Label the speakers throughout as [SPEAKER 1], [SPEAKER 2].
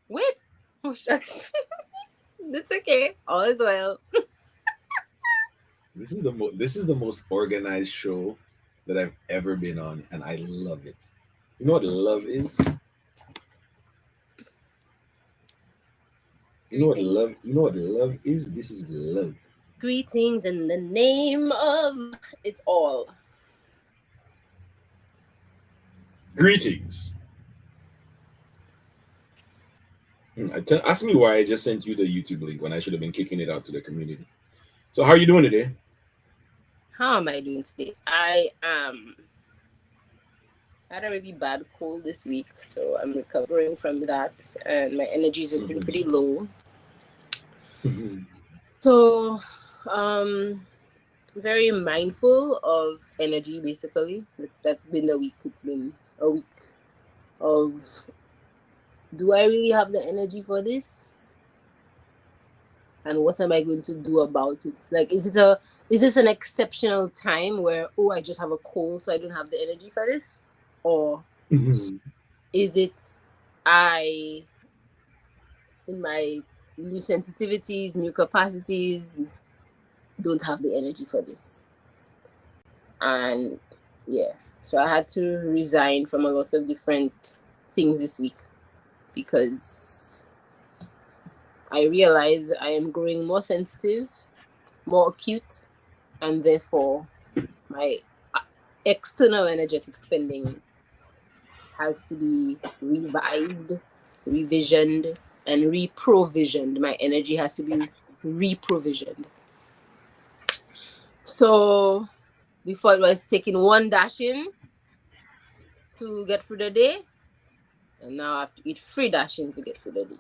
[SPEAKER 1] Wait. Oh, shucks. That's okay. All is well.
[SPEAKER 2] This is the most organized show that I've ever been on, and I love it. You know what love is?
[SPEAKER 1] Greetings.
[SPEAKER 2] You know what love is? This is love.
[SPEAKER 1] Greetings in the name of it's all.
[SPEAKER 2] Greetings. Ask me why I just sent you the YouTube link when I should have been kicking it out to the community. So how are you doing today?
[SPEAKER 1] How am I doing today? I had a really bad cold this week, so I'm recovering from that, and my energy's just been pretty low. So, um, very mindful of energy. Basically, that's been the week. It's been a week of, do I really have the energy for this? And what am I going to do about it? Like, is this an exceptional time where, oh, I just have a cold, so I don't have the energy for this, or is it I, in my new sensitivities, new capacities, don't have the energy for this? And yeah, so I had to resign from a lot of different things this week because I realize I am growing more sensitive, more acute, and therefore my external energetic spending has to be revised, revisioned, and reprovisioned. My energy has to be reprovisioned. So before it was taking one dash in to get through the day, and now I have to eat three dash in to get through the day.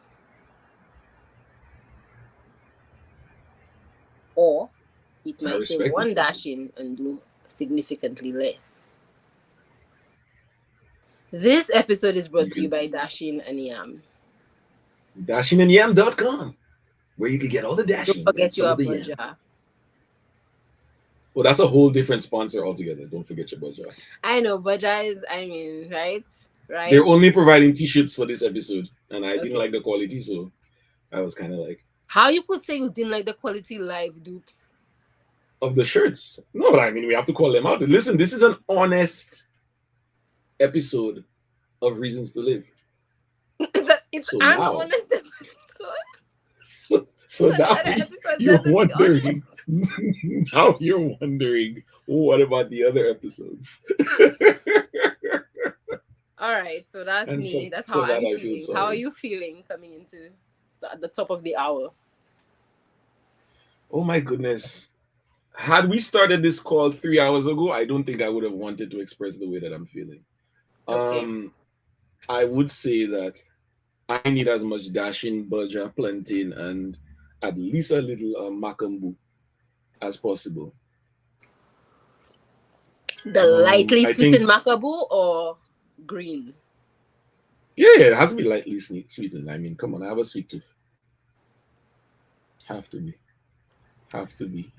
[SPEAKER 1] Or it
[SPEAKER 2] I
[SPEAKER 1] might say
[SPEAKER 2] respect it.
[SPEAKER 1] one dash in and do significantly less. This episode is brought
[SPEAKER 2] You
[SPEAKER 1] to you
[SPEAKER 2] can
[SPEAKER 1] by Dashin and Yam.
[SPEAKER 2] dashingandYam.com, where you can get all the
[SPEAKER 1] Don't
[SPEAKER 2] dashing and
[SPEAKER 1] forget
[SPEAKER 2] some
[SPEAKER 1] your
[SPEAKER 2] of the yam.
[SPEAKER 1] budget.
[SPEAKER 2] Well, that's a whole different sponsor altogether. Don't forget your budget.
[SPEAKER 1] I know budget is, I mean, right?
[SPEAKER 2] They're
[SPEAKER 1] Right?
[SPEAKER 2] only providing t-shirts for this episode, and I didn't
[SPEAKER 1] Okay.
[SPEAKER 2] like the quality, so I was kind of like,
[SPEAKER 1] How you could say you didn't like the quality live dupes?
[SPEAKER 2] of the shirts. No, but I mean, we have to call them out. Listen, this is an honest episode of Reasons to Live.
[SPEAKER 1] It's
[SPEAKER 2] So
[SPEAKER 1] an
[SPEAKER 2] now,
[SPEAKER 1] honest episode.
[SPEAKER 2] so
[SPEAKER 1] So the
[SPEAKER 2] now
[SPEAKER 1] other episode
[SPEAKER 2] you're
[SPEAKER 1] doesn't be
[SPEAKER 2] wondering.
[SPEAKER 1] honest.
[SPEAKER 2] Now you're wondering what about the other episodes?
[SPEAKER 1] All right, so that's
[SPEAKER 2] And
[SPEAKER 1] me. That's how
[SPEAKER 2] for that,
[SPEAKER 1] I'm
[SPEAKER 2] I feel
[SPEAKER 1] feeling. How are
[SPEAKER 2] sorry.
[SPEAKER 1] you feeling coming into at the top of the hour?
[SPEAKER 2] Oh my goodness. Had we started this call 3 hours ago, I don't think I would have wanted to express the way that I'm feeling.
[SPEAKER 1] Okay.
[SPEAKER 2] Um, I would say that I need as much dashing, budger, plantain, and at least a little makambu as possible.
[SPEAKER 1] The lightly
[SPEAKER 2] I think,
[SPEAKER 1] sweetened macabu or green?
[SPEAKER 2] yeah, it has to be lightly sweetened. I mean, come on, I have a sweet tooth. Have to be, have to be.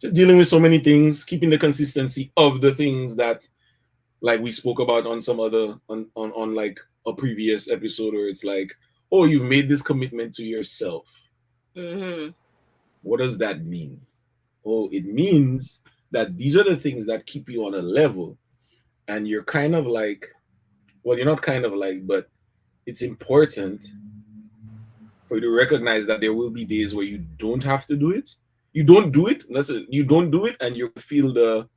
[SPEAKER 2] Just dealing with so many things, keeping the consistency of the things that, like we spoke about on some other on like a previous episode, where it's like, oh, you've made this commitment to yourself.
[SPEAKER 1] Mm-hmm.
[SPEAKER 2] What does that mean? Oh, it means that these are the things that keep you on a level, and you're kind of like, well, you're not kind of like, but it's important for you to recognize that there will be days where you don't have to do it. You don't do it. That's it. You don't do it, and you feel the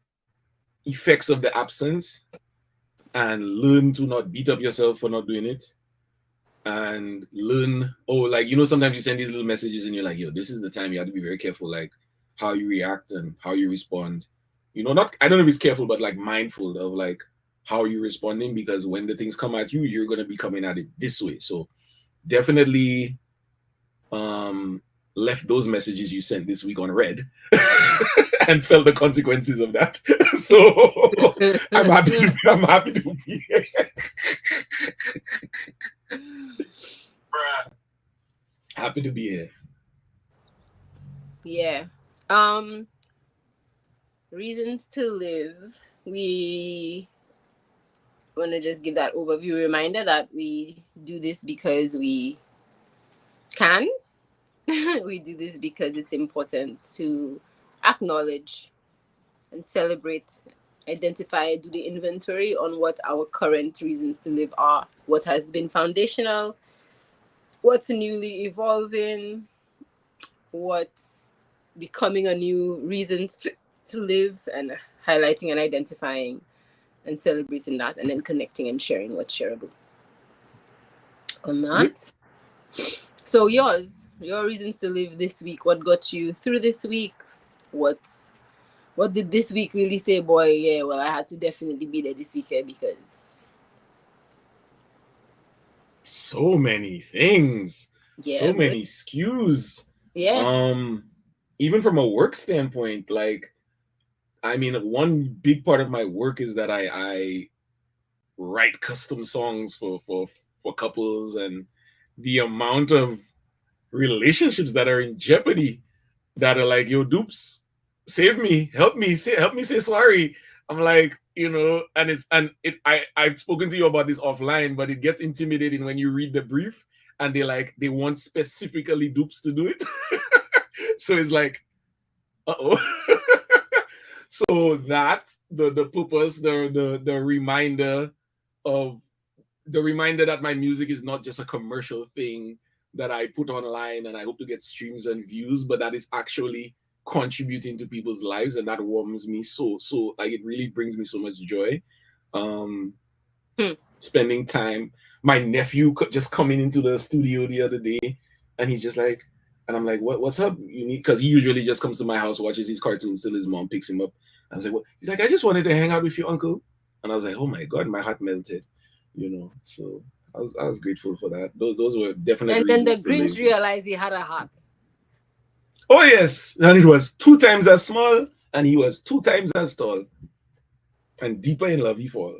[SPEAKER 2] effects of the absence, and learn to not beat up yourself for not doing it, and learn. Oh, like, sometimes you send these little messages, and you're like, yo, this is the time you have to be very careful, like how you react and how you respond. Not, I don't know if it's careful, but like mindful of like how you're responding, because when the things come at you, you're gonna be coming at it this way. So definitely um left those messages you sent this week on red and felt the consequences of that. So I'm happy to be here. Happy to be here.
[SPEAKER 1] Yeah. Um, Reasons to live. We want to just give that overview reminder that we do this because we can. We do this because it's important to acknowledge and celebrate, identify, do the inventory on what our current reasons to live are, what has been foundational, what's newly evolving, what's becoming a new reason to live, and highlighting and identifying and celebrating that, and then connecting and sharing what's shareable on
[SPEAKER 2] Yep.
[SPEAKER 1] that. So your reasons to live this week, what got you through this week? What did this week really say, boy? Yeah, well, I had to definitely be there this weekend because
[SPEAKER 2] So many things,
[SPEAKER 1] yeah,
[SPEAKER 2] so
[SPEAKER 1] good.
[SPEAKER 2] many skews.
[SPEAKER 1] Yeah.
[SPEAKER 2] Um, Even from a work standpoint, like I mean, one big part of my work is that I write custom songs for couples, and the amount of relationships that are in jeopardy that are like, yo, Dupes, save me, help me say sorry. I'm like, I've spoken to you about this offline, but it gets intimidating when you read the brief and they want specifically Dupes to do it. So it's like, uh-oh. So that the purpose, the reminder of the reminder that my music is not just a commercial thing that I put online and I hope to get streams and views, but that is actually contributing to people's lives, and that warms me so like it really brings me so much joy. Um
[SPEAKER 1] Hmm.
[SPEAKER 2] Spending time. My nephew just coming into the studio the other day, and he's just like, and I'm like, what's up? You need, because he usually just comes to my house, watches his cartoons till his mom picks him up. I was like, what? He's like, I just wanted to hang out with your uncle, and I was like, oh my god, my heart melted, So I was grateful for that. Those were definite
[SPEAKER 1] And then the
[SPEAKER 2] reasons to
[SPEAKER 1] Grinch
[SPEAKER 2] live.
[SPEAKER 1] realized he had a heart.
[SPEAKER 2] Oh yes, and it was 2 times as small, and he was 2 times as tall, and deeper in love he fall.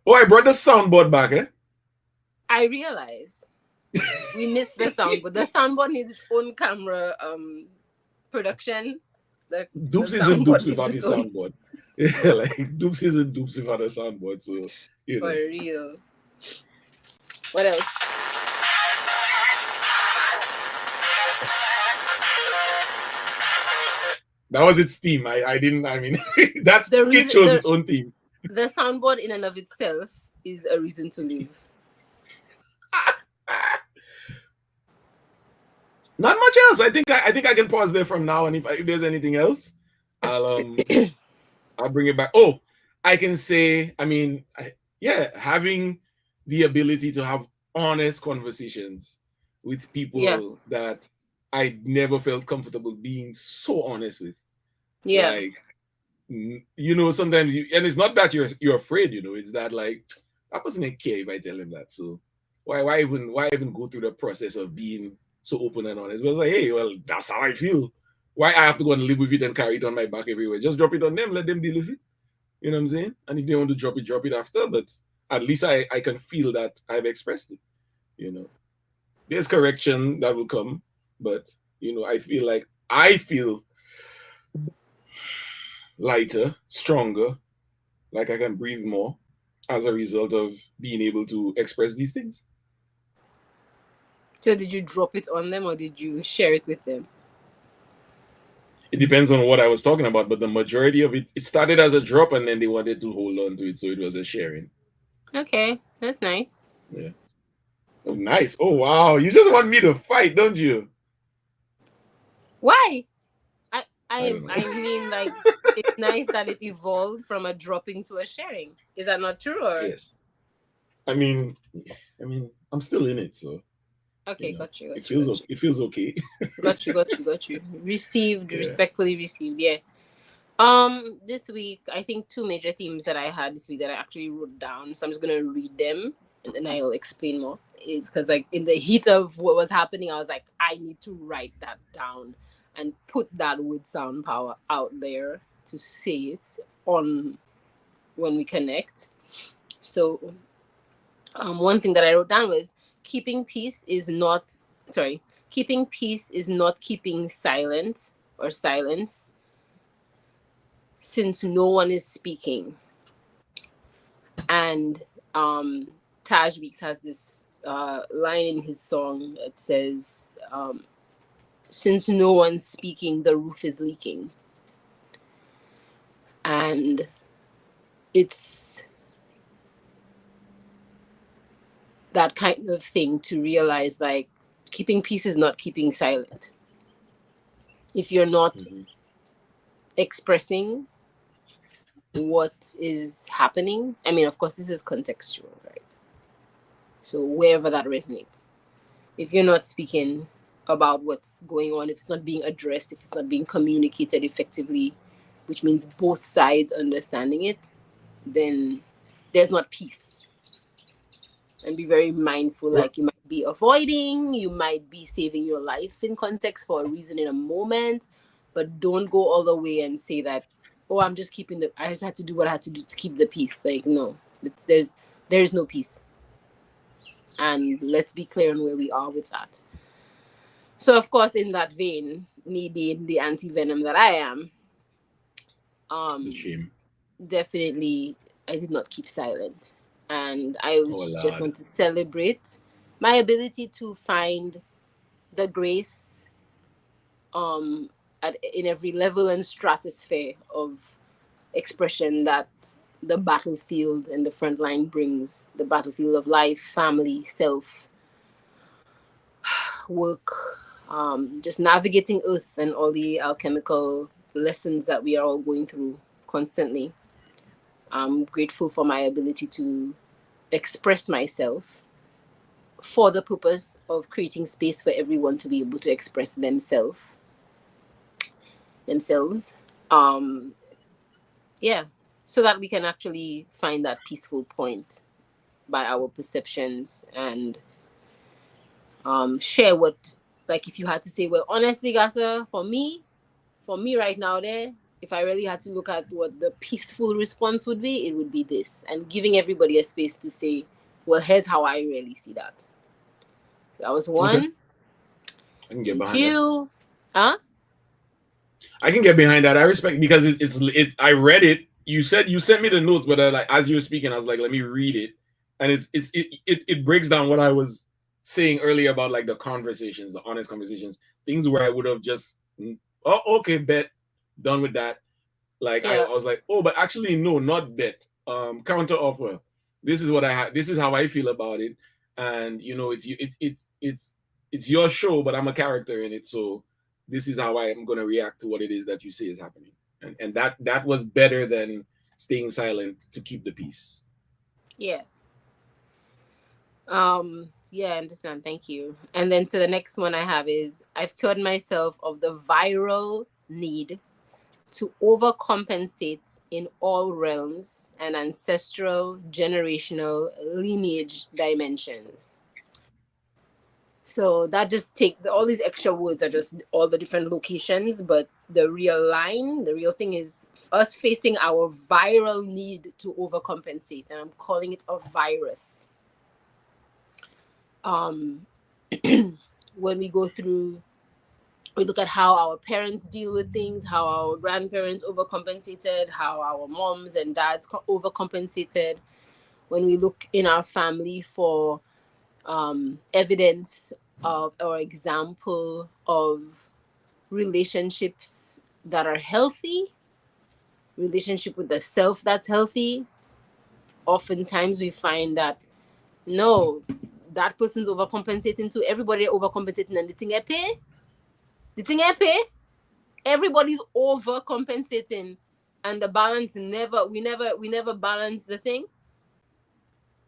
[SPEAKER 2] Oh, I brought the soundboard back, eh?
[SPEAKER 1] I realized we missed the sound, but the soundboard needs its own camera production. The
[SPEAKER 2] Dupes isn't
[SPEAKER 1] soundboard
[SPEAKER 2] Dupes
[SPEAKER 1] needs
[SPEAKER 2] without
[SPEAKER 1] its
[SPEAKER 2] his
[SPEAKER 1] own.
[SPEAKER 2] soundboard. Yeah, like Dupes isn't Dupes without a soundboard. So you
[SPEAKER 1] For
[SPEAKER 2] know,
[SPEAKER 1] real. What else?
[SPEAKER 2] that was its theme. I didn't. I mean, that's
[SPEAKER 1] The
[SPEAKER 2] it.
[SPEAKER 1] reason
[SPEAKER 2] Chose its own theme.
[SPEAKER 1] the soundboard in and of itself is a reason to live.
[SPEAKER 2] Not much else. I think I can pause there from now. And if there's anything else, I'll um I'll bring it back. Oh, I can say. I mean, yeah, having the ability to have honest conversations with
[SPEAKER 1] Yeah.
[SPEAKER 2] people that I never felt comfortable being so honest with.
[SPEAKER 1] Yeah.
[SPEAKER 2] Like, sometimes and it's not that you're afraid, it's that like that person ain't care if I tell him that. So why even go through the process of being so open and honest? It was like, hey, well, that's how I feel. Why I have to go and live with it and carry it on my back everywhere? Just drop it on them, let them deal with it. You know what I'm saying? And if they want to drop it after, but at least I can feel that I've expressed it. You know, there's correction that will come, but I feel lighter, stronger, like I can breathe more as a result of being able to express these things.
[SPEAKER 1] So did you drop it on them or did you share it with them?
[SPEAKER 2] It depends on what I was talking about, but the majority of it started as a drop and then they wanted to hold on to it, so it was a sharing.
[SPEAKER 1] Okay, that's nice.
[SPEAKER 2] Yeah. Oh, nice. Oh, wow. You just want me to fight, don't you?
[SPEAKER 1] Why? I
[SPEAKER 2] I
[SPEAKER 1] I
[SPEAKER 2] don't know.
[SPEAKER 1] I mean, like, it's nice that it evolved from a dropping to a sharing. Is that not true or
[SPEAKER 2] Yes. I mean, I'm still in it, so
[SPEAKER 1] okay, got you,
[SPEAKER 2] it
[SPEAKER 1] got you,
[SPEAKER 2] feels
[SPEAKER 1] got you.
[SPEAKER 2] okay. It feels okay.
[SPEAKER 1] Got you. Received,
[SPEAKER 2] Yeah.
[SPEAKER 1] respectfully received, yeah. This week, I think two major themes that I had this week that I actually wrote down. So I'm just gonna read them and then I'll explain more. Is because like in the heat of what was happening, I was like, I need to write that down and put that with sound power out there to say it on when we connect. So one thing that I wrote down was keeping peace is not sorry, keeping peace is not keeping silent or silence. since no one is speaking. And Taj Weeks has this line in his song that says, since no one's speaking, the roof is leaking. And it's that kind of thing to realize, like, keeping peace is not keeping silent. If you're not
[SPEAKER 2] Mhm.
[SPEAKER 1] expressing what is happening, I mean, of course, this is contextual, right? So wherever that resonates, if you're not speaking about what's going on, if it's not being addressed, if it's not being communicated effectively, which means both sides understanding it, then there's not peace. And be very mindful,
[SPEAKER 2] Well,
[SPEAKER 1] like, you might be avoiding, you might be saving your life in context for a reason in a moment, but don't go all the way and say that, oh, I'm just keeping the, I just had to do what I had to do to keep the peace. Like, no, there's no peace. And let's be clear on where we are with that. So, of course, in that vein, me being the anti venom that I am,
[SPEAKER 2] the
[SPEAKER 1] um,
[SPEAKER 2] shame.
[SPEAKER 1] definitely I did not keep silent. And I
[SPEAKER 2] Oh
[SPEAKER 1] just
[SPEAKER 2] Lord.
[SPEAKER 1] want to celebrate my ability to find the grace um, in every level and stratosphere of expression that the battlefield and the front line brings, the battlefield of life, family, self, work, just navigating Earth and all the alchemical lessons that we are all going through constantly. I'm grateful for my ability to express myself for the purpose of creating space for everyone to be able to express themselves. Um, yeah, so that we can actually find that peaceful point by our perceptions and share what, like, if you had to say, well, honestly, Gasa, for me right now, there, if I really had to look at what the peaceful response would be, it would be this, and giving everybody a space to say, well, here's how I really see that. That was
[SPEAKER 2] Okay,
[SPEAKER 1] one.
[SPEAKER 2] I can get
[SPEAKER 1] And
[SPEAKER 2] behind that.
[SPEAKER 1] two, huh?
[SPEAKER 2] I can get behind that. I respect because it's. I read it. You said you sent me the notes, but like as you were speaking, I was like, let me read it, and it breaks down what I was saying earlier about like the conversations, the honest conversations, things where I would have just, oh, okay, bet, done with that. Like I
[SPEAKER 1] Yeah,
[SPEAKER 2] was like, oh, but actually no, not bet. Counter offer. This is what I have. This is how I feel about it, and it's your show, but I'm a character in it, so this is how I am going to react to what it is that you say is happening, and that was better than staying silent to keep the peace.
[SPEAKER 1] yeah. Yeah, I understand. Thank you. And then so the next one I have is, I've cured myself of the viral need to overcompensate in all realms and ancestral, generational, lineage dimensions. So that just take all these extra words are just all the different locations, but the real line, the real thing is us facing our viral need to overcompensate, and I'm calling it a virus. Um, when we go through, we look at how our parents deal with things, how our grandparents overcompensated, how our moms and dads overcompensated. When we look in our family for evidence of or example of relationships that are healthy, relationship with the self that's healthy, oftentimes we find that no, that person's overcompensating too. Everybody overcompensating, and the thing I pay, everybody's overcompensating, and the balance never, we never balance the thing.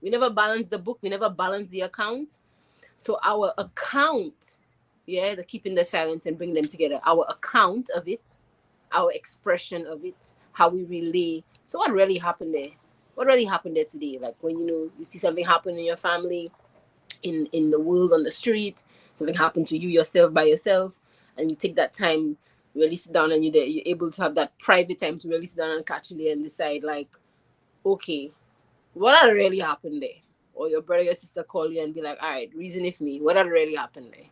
[SPEAKER 1] We never balance the book. We never balance the account. So our account, yeah, the keeping the silence and bring them together. Our account of it, our expression of it, how we relay. So what really happened there? What really happened there today? Like, when you see something happen in your family, in the world, on the street, something happened to you yourself by yourself, and you take that time, really sit down, and you're able to have that private time to really sit down and actually and decide, like, okay, what had really happened there? Or your brother, your sister call you and be like, all right, reason if me, what had really happened there?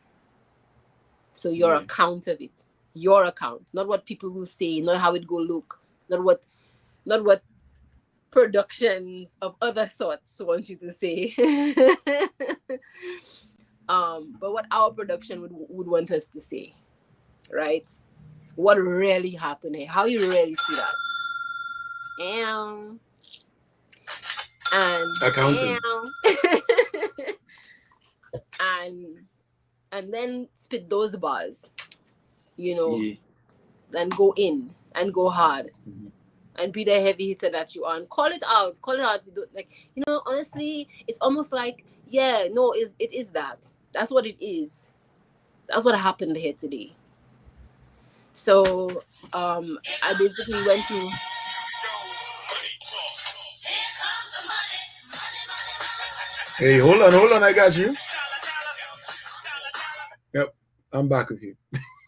[SPEAKER 1] So your
[SPEAKER 2] Yeah,
[SPEAKER 1] account of it, your account, not what people will say, not how it go look. not what productions of other sorts want you to say. But what our production would want us to say, right? What really happened here? How you really see that? And and
[SPEAKER 2] Accounting.
[SPEAKER 1] and and then spit those bars, you know,
[SPEAKER 2] Yeah.
[SPEAKER 1] and go in and go hard
[SPEAKER 2] Mhm.
[SPEAKER 1] and be the heavy hitter that you are and call it out. Call it out. You don't, like, honestly, it's almost like, yeah, no, it is that. That's what it is. That's what happened here today. So I basically went through.
[SPEAKER 2] Hey, hold on, I got you. Yep, I'm back with you.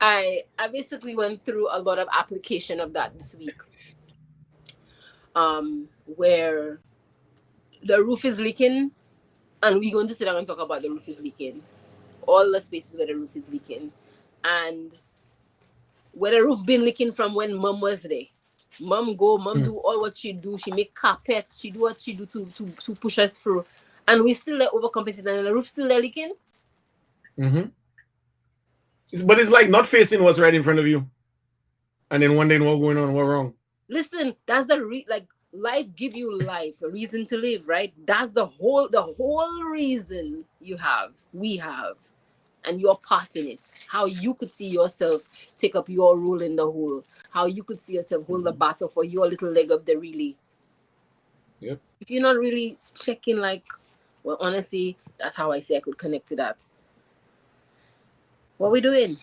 [SPEAKER 1] I basically went through a lot of application of that this week. Where the roof is leaking, and we're going to sit down and talk about the roof is leaking, all the spaces where the roof is leaking, and where the roof been leaking from when mom was there. Mom
[SPEAKER 2] Mm.
[SPEAKER 1] do all what she do. She make carpet. She do what she do to push us through, and we still like overcompensate, and the roof still there leaking.
[SPEAKER 2] Mm-hmm. But it's like not facing what's right in front of you, and then wondering what going on, what wrong.
[SPEAKER 1] Listen, that's like life give you life, a reason to live, right? That's the whole reason we have, and your part in it. How you could see yourself take up your role in the whole. How you could see yourself hold the
[SPEAKER 2] Mm-hmm.
[SPEAKER 1] battle for your little leg of the relay.
[SPEAKER 2] Yep.
[SPEAKER 1] If you're not really checking, like, well, honestly, that's how I say I could connect to that. What we doing?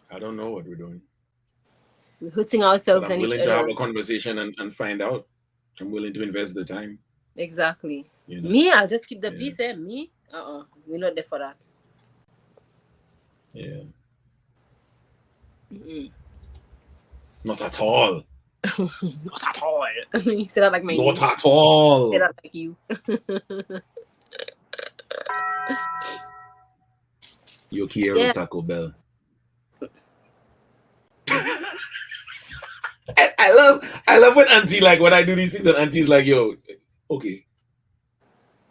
[SPEAKER 2] I don't know what we're doing,
[SPEAKER 1] We're hurting
[SPEAKER 2] but
[SPEAKER 1] ourselves
[SPEAKER 2] I'm
[SPEAKER 1] and each
[SPEAKER 2] willing to have
[SPEAKER 1] other.
[SPEAKER 2] a conversation and find out. I'm willing to invest the time.
[SPEAKER 1] Exactly.
[SPEAKER 2] You know.
[SPEAKER 1] Me, I'll just keep the
[SPEAKER 2] Yeah.
[SPEAKER 1] peace. Me, we're not there for that.
[SPEAKER 2] Yeah.
[SPEAKER 1] Mm-mm.
[SPEAKER 2] Not at all.
[SPEAKER 1] Not at all. You say that like my
[SPEAKER 2] Not
[SPEAKER 1] niece.
[SPEAKER 2] at
[SPEAKER 1] Say
[SPEAKER 2] all.
[SPEAKER 1] that like you.
[SPEAKER 2] Yo quiero
[SPEAKER 1] Yeah.
[SPEAKER 2] Taco Bell. I love when auntie like when I do these things and auntie's like, yo, okay,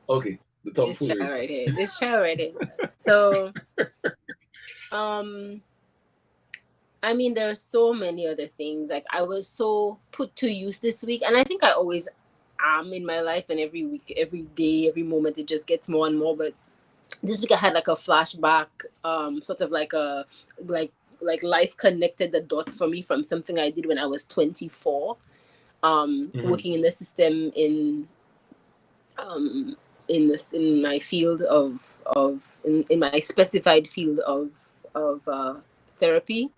[SPEAKER 2] okay, the
[SPEAKER 1] This child
[SPEAKER 2] tomfoolery.
[SPEAKER 1] right here. This child right here. So, um, I mean, there are so many other things. Like, I was so put to use this week, and I think I always am in my life, and every week, every day, every moment, it just gets more and more. But this week, I had like a flashback, sort of like like life connected the dots for me from something I did when I was 24,
[SPEAKER 2] Mm-hmm.
[SPEAKER 1] working in the system um in my field in my specified field of therapy.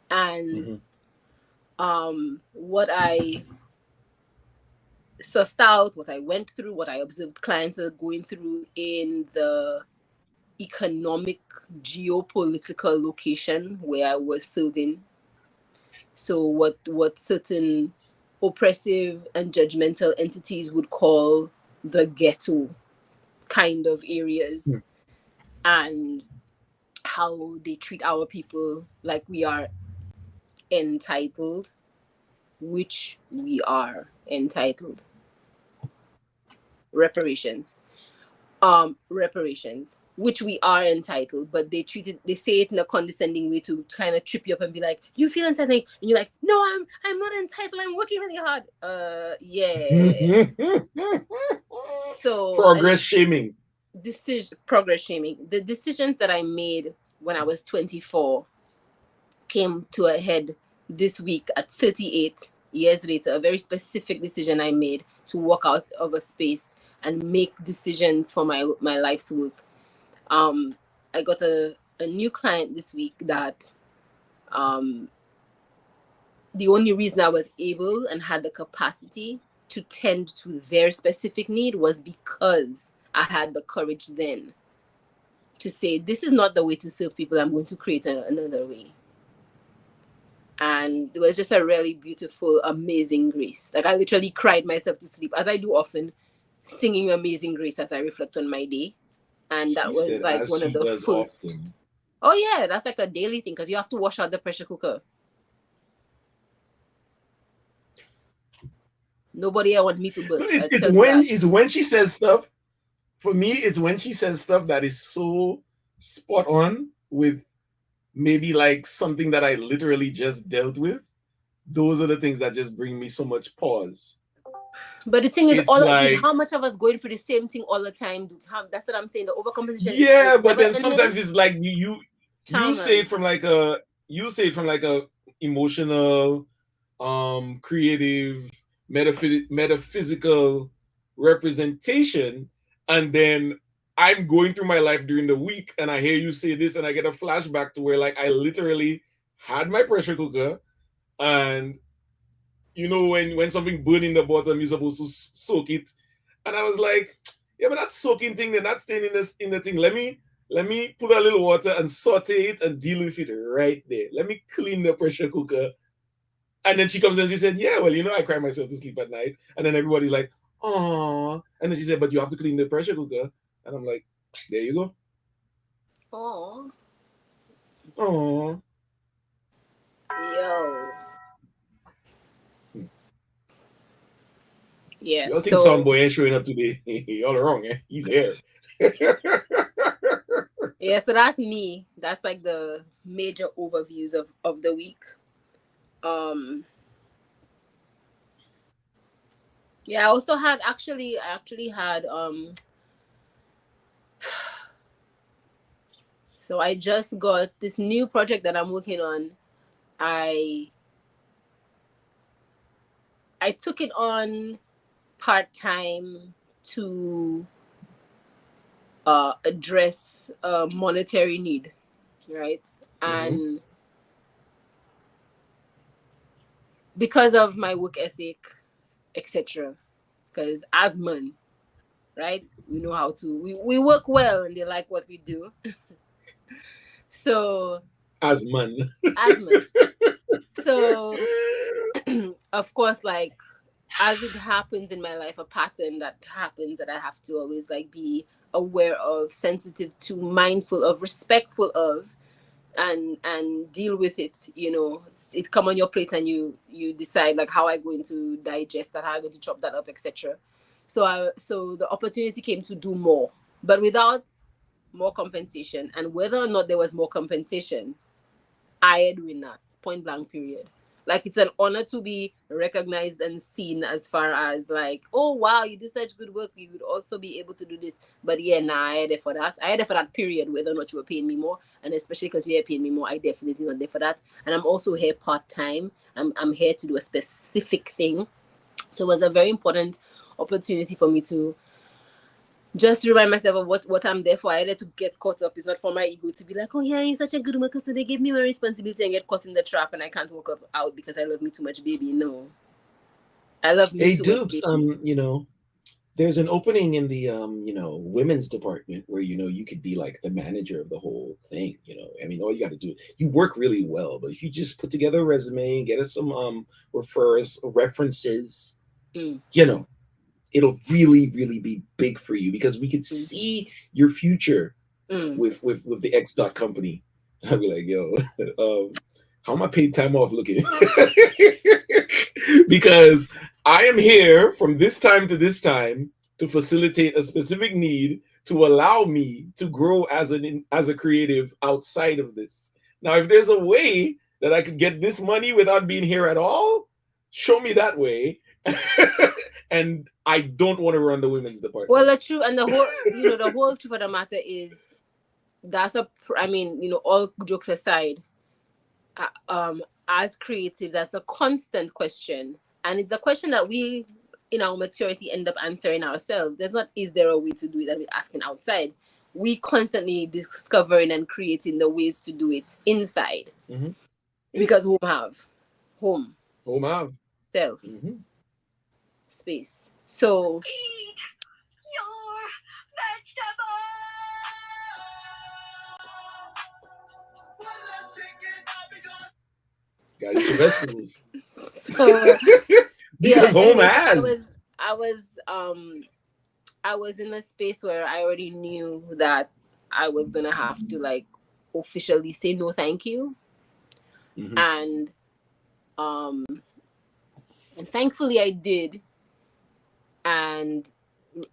[SPEAKER 1] And
[SPEAKER 2] Mm-hmm.
[SPEAKER 1] what I sussed out, what I went through, what I observed clients are going through in the economic geopolitical location where I was serving. So what certain oppressive and judgmental entities would call the ghetto kind of areas, and how they treat our people like we are entitled, which we are entitled. Reparations. Reparations, which we are entitled, but they say it in a condescending way to kind of trip you up and be like, you feel entitled, and you're like, no, I'm not entitled, I'm working really hard. Yeah. So, and
[SPEAKER 2] Progress shaming.
[SPEAKER 1] decision progress shaming. The decisions that I made when I was 24 came to a head this week at 38 years later. A very specific decision I made to walk out of a space and make decisions for my life's work. um I got a new client this week that um the only reason I was able and had the capacity to tend to their specific need was because I had the courage then to say, this is not the way to serve people, I'm going to create another way. And it was just a really beautiful, amazing grace. Like, I literally cried myself to sleep, as I do often, singing Amazing Grace as I reflect on my day. And that
[SPEAKER 2] She
[SPEAKER 1] was
[SPEAKER 2] said,
[SPEAKER 1] like
[SPEAKER 2] as
[SPEAKER 1] one of
[SPEAKER 2] she
[SPEAKER 1] the
[SPEAKER 2] does
[SPEAKER 1] first.
[SPEAKER 2] often.
[SPEAKER 1] Oh yeah, that's like a daily thing because you have to wash out the pressure cooker. Nobody I want me to
[SPEAKER 2] No,
[SPEAKER 1] bust. I
[SPEAKER 2] it's
[SPEAKER 1] tell you that.
[SPEAKER 2] when she says stuff. For me, it's when she says stuff that is so spot on with maybe like something that I literally just dealt with. Those are the things that just bring me so much pause.
[SPEAKER 1] But the thing is,
[SPEAKER 2] It's
[SPEAKER 1] with
[SPEAKER 2] like,
[SPEAKER 1] how much of us going through the same thing all the time, dude, that's what I'm saying. The overcompensation is
[SPEAKER 2] yeah,
[SPEAKER 1] like
[SPEAKER 2] but
[SPEAKER 1] never
[SPEAKER 2] then
[SPEAKER 1] ending.
[SPEAKER 2] sometimes it's like you say
[SPEAKER 1] Charm.
[SPEAKER 2] it from like a emotional, creative, metaphysical representation, and then I'm going through my life during the week and I hear you say this and I get a flashback to where like I literally had my pressure cooker, and you know when something burn in the bottom you're supposed to soak it, and I was like, yeah, but that soaking thing, then that's staying in this in the thing. Let me put a little water and saute it and deal with it right there. Let me clean the pressure cooker. And then she comes and she said, yeah, well, I cry myself to sleep at night. And then everybody's like, oh. And then she said, but you have to clean the pressure cooker. And I'm like, there you go.
[SPEAKER 1] Oh,
[SPEAKER 2] Oh.
[SPEAKER 1] yo, yeah.
[SPEAKER 2] Y'all think
[SPEAKER 1] So
[SPEAKER 2] Soundboy ain't showing up today? Y'all are wrong, eh? He's here.
[SPEAKER 1] yeah, so that's me. That's like the major overviews of the week. Um, yeah, I also had I actually had so I just got this new project that I'm working on. I I took it on part time to address a monetary need, right?
[SPEAKER 2] Mm-hmm.
[SPEAKER 1] And because of my work ethic, etc. Because as men, right, we know how to we work well and they like what we do. So
[SPEAKER 2] As man.
[SPEAKER 1] as men, so of course, like as it happens in my life, a pattern that happens that I have to always like be aware of, sensitive to, mindful of, respectful of, and deal with it. It come on your plate and you decide like how I going to digest that, how I going to chop that up, etc. So the opportunity came to do more, but without more compensation. And whether or not there was more compensation, I am doing that. Point blank, period. Like it's an honor to be recognized and seen as far as like, oh wow, you do such good work. You would also be able to do this. But yeah, nah, I had it for that. I had it for that period, whether or not you were paying me more. And especially because you are paying me more, I definitely not there for that. And I'm also here part time. I'm here to do a specific thing. So it was a very important opportunity for me to just remind myself of what I'm there for. I had to get caught up. It's not for my ego to be like, oh yeah, you're such a good worker, so they gave me my responsibility and get caught in the trap and I can't walk up out because I love me too much, baby. No. I love me
[SPEAKER 2] Hey,
[SPEAKER 1] too much,
[SPEAKER 2] Dupes,
[SPEAKER 1] baby.
[SPEAKER 2] there's an opening in the women's department where you could be like the manager of the whole thing. I mean, all you got to do, you work really well, but if you just put together a resume and get us some references,
[SPEAKER 1] Mm,
[SPEAKER 2] you know it'll really really be big for you because we could
[SPEAKER 1] mm,
[SPEAKER 2] see your future
[SPEAKER 1] mm.
[SPEAKER 2] with the X dot company. I'd be like, yo, how my paid time off looking? Because I am here from this time to this time to facilitate a specific need to allow me to grow as a creative outside of this. Now, if there's a way that I could get this money without being here at all, show me that way. And I don't want to run the women's
[SPEAKER 1] Well,
[SPEAKER 2] department.
[SPEAKER 1] the truth and the whole truth of the matter is I mean, all jokes aside, as creatives, that's a constant question, and it's a question that we, in our maturity, end up answering ourselves. There's not, is there a way to do it that we're asking outside. We constantly discovering and creating the ways to do it inside,
[SPEAKER 2] Mm-hmm. Yeah.
[SPEAKER 1] because home,
[SPEAKER 2] Home out.
[SPEAKER 1] self,
[SPEAKER 2] Mm-hmm.
[SPEAKER 1] space. So
[SPEAKER 3] Eat your vegetables.
[SPEAKER 2] Gotta eat your vegetables.
[SPEAKER 1] so
[SPEAKER 2] Because
[SPEAKER 1] yeah.
[SPEAKER 2] home
[SPEAKER 1] Anyways, so
[SPEAKER 2] has.
[SPEAKER 1] I was I was in a space where I already knew that I was gonna have to like officially say no, thank you,
[SPEAKER 2] Mm-hmm.
[SPEAKER 1] and um, and thankfully I did. And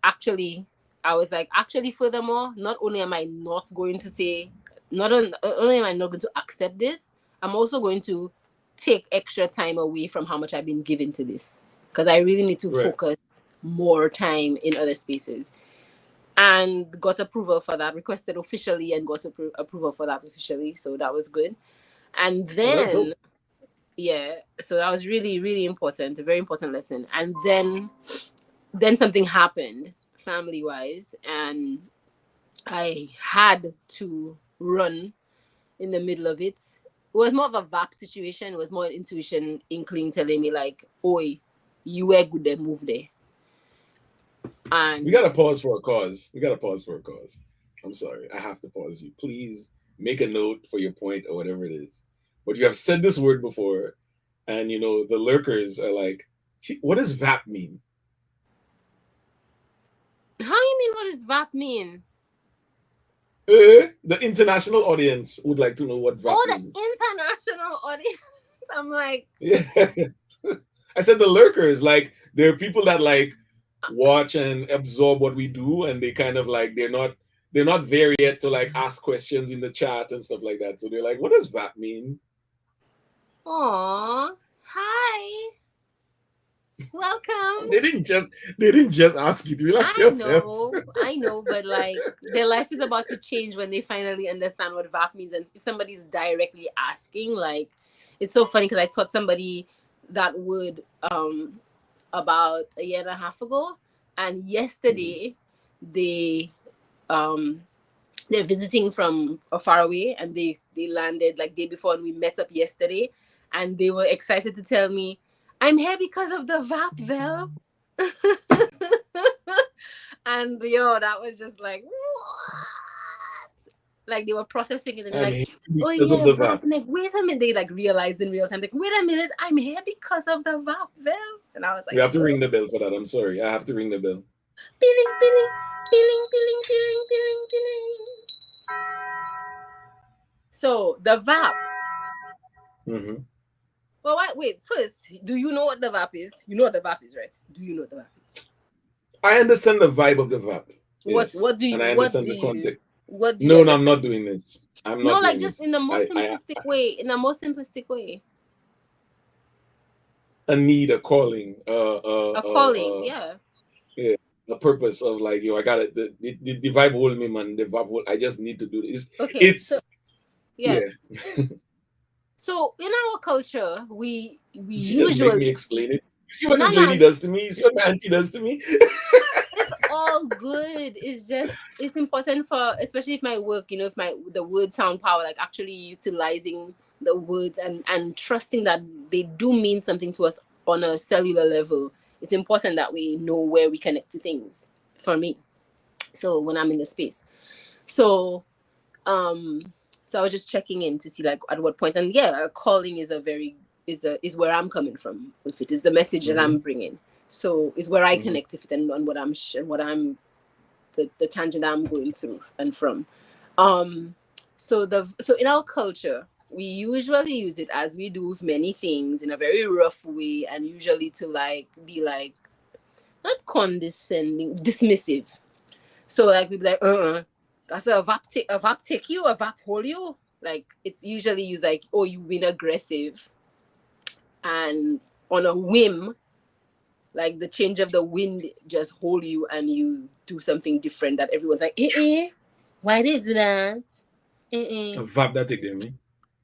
[SPEAKER 1] actually, I was like, actually, furthermore, not only am I not going to say, only am I not going to accept this, I'm also going to take extra time away from how much I've been given to this, because I really need to
[SPEAKER 2] Right.
[SPEAKER 1] focus more time in other spaces. And got approval for that, requested officially, and got approval for that officially. So that was good. And
[SPEAKER 2] Oh, that's
[SPEAKER 1] then,
[SPEAKER 2] dope.
[SPEAKER 1] yeah, so that was really, really important, a very important lesson. And then something happened family wise, and I had to run in the middle of it. It was more of a VAP situation. It was more intuition, inkling telling me like, "Oi, you were good there, move there."
[SPEAKER 2] We
[SPEAKER 1] And
[SPEAKER 2] gotta pause for a cause. We gotta pause for a cause. I'm sorry. I have to pause you. Please make a note for your point or whatever it is. But you have said this word before, and the lurkers are like, what does VAP mean?
[SPEAKER 1] how you mean? What does VAP mean?
[SPEAKER 2] The international audience would like to know what VAP
[SPEAKER 1] Oh,
[SPEAKER 2] means.
[SPEAKER 1] the international audience. I'm like,
[SPEAKER 2] Yeah. I said the lurkers, like there are people that like watch and absorb what we do, and they kind of like they're not there yet to like ask questions in the chat and stuff like that. So they're like, what does VAP mean?
[SPEAKER 1] "Aw, hi, welcome."
[SPEAKER 2] They didn't just ask you to relax yourself.
[SPEAKER 1] I know, but like their life is about to change when they finally understand what VAP means. And if somebody's directly asking, like, it's so funny because I taught somebody that word about a year and a half ago, and
[SPEAKER 2] Mhm.
[SPEAKER 1] yesterday they um they're visiting from far away, and they landed like day before, and we met up yesterday, and they were excited to tell me, "I'm here because of the VAP, Vel." And yo, that was just like, what? Like they were processing it, and they're
[SPEAKER 2] I'm
[SPEAKER 1] like,
[SPEAKER 2] here
[SPEAKER 1] "Oh
[SPEAKER 2] because of
[SPEAKER 1] yeah,
[SPEAKER 2] the
[SPEAKER 1] VAP."
[SPEAKER 2] VAP.
[SPEAKER 1] And like, wait a minute, they like realized in real time, like, wait a minute, I'm here because of the VAP, Vel. And I was
[SPEAKER 2] We
[SPEAKER 1] like,
[SPEAKER 2] have to
[SPEAKER 1] oh,
[SPEAKER 2] ring the bell for that. I'm sorry. I have to ring the bell.
[SPEAKER 1] peeling, peeling, peeling, peeling, peeling, peeling, peeling. So the VAP.
[SPEAKER 2] Hmm.
[SPEAKER 1] Well, wait. First, do you know what the VAP is? You know what the VAP is, right? Do you know what the VAP is?
[SPEAKER 2] I understand the vibe of the VAP.
[SPEAKER 1] What
[SPEAKER 2] Yes,
[SPEAKER 1] what do you
[SPEAKER 2] and I
[SPEAKER 1] what
[SPEAKER 2] understand
[SPEAKER 1] do
[SPEAKER 2] the
[SPEAKER 1] you
[SPEAKER 2] context.
[SPEAKER 1] what do you
[SPEAKER 2] No, no, I'm
[SPEAKER 1] understand?
[SPEAKER 2] not doing this. I'm
[SPEAKER 1] No,
[SPEAKER 2] not
[SPEAKER 1] like
[SPEAKER 2] doing
[SPEAKER 1] just
[SPEAKER 2] this.
[SPEAKER 1] in the most
[SPEAKER 2] I
[SPEAKER 1] simplistic way. In the most simplistic way.
[SPEAKER 2] a need, a calling,
[SPEAKER 1] A calling, yeah.
[SPEAKER 2] yeah, a purpose of like, I got it. The vibe hold me, man. The vibe hold. I just need to do this.
[SPEAKER 1] Okay, so
[SPEAKER 2] It's
[SPEAKER 1] yeah.
[SPEAKER 2] yeah.
[SPEAKER 1] So in our culture, we
[SPEAKER 2] You just make me
[SPEAKER 1] usually
[SPEAKER 2] explain it. You see what
[SPEAKER 1] no
[SPEAKER 2] this
[SPEAKER 1] no
[SPEAKER 2] lady does to me? You see what my auntie does to me?
[SPEAKER 1] it's all good. It's just it's important for, especially if my work, if my the word sound power, like actually utilizing the words and trusting that they do mean something to us on a cellular level. It's important that we know where we connect to things. For me, so when I'm in the space, so um so I was just checking in to see like at what point, and yeah, a calling is a very is where I'm coming from with it, is the message that I'm
[SPEAKER 2] Hmm.
[SPEAKER 1] bringing. So is where I
[SPEAKER 2] Hmm.
[SPEAKER 1] connect with it, and what I'm the tangent I'm going through and from. So in our culture, we usually use it, as we do with many things, in a very rough way, and usually to like be like not condescending, dismissive. So like we'd be like, that's a VAP take you, a VAP hold you. Like it's usually used like, oh, you've been aggressive, and on a whim, like the change of the wind just hold you, and you do something different that everyone's like, why did you do that?
[SPEAKER 2] A
[SPEAKER 1] Eh.
[SPEAKER 2] vibe that take them, me.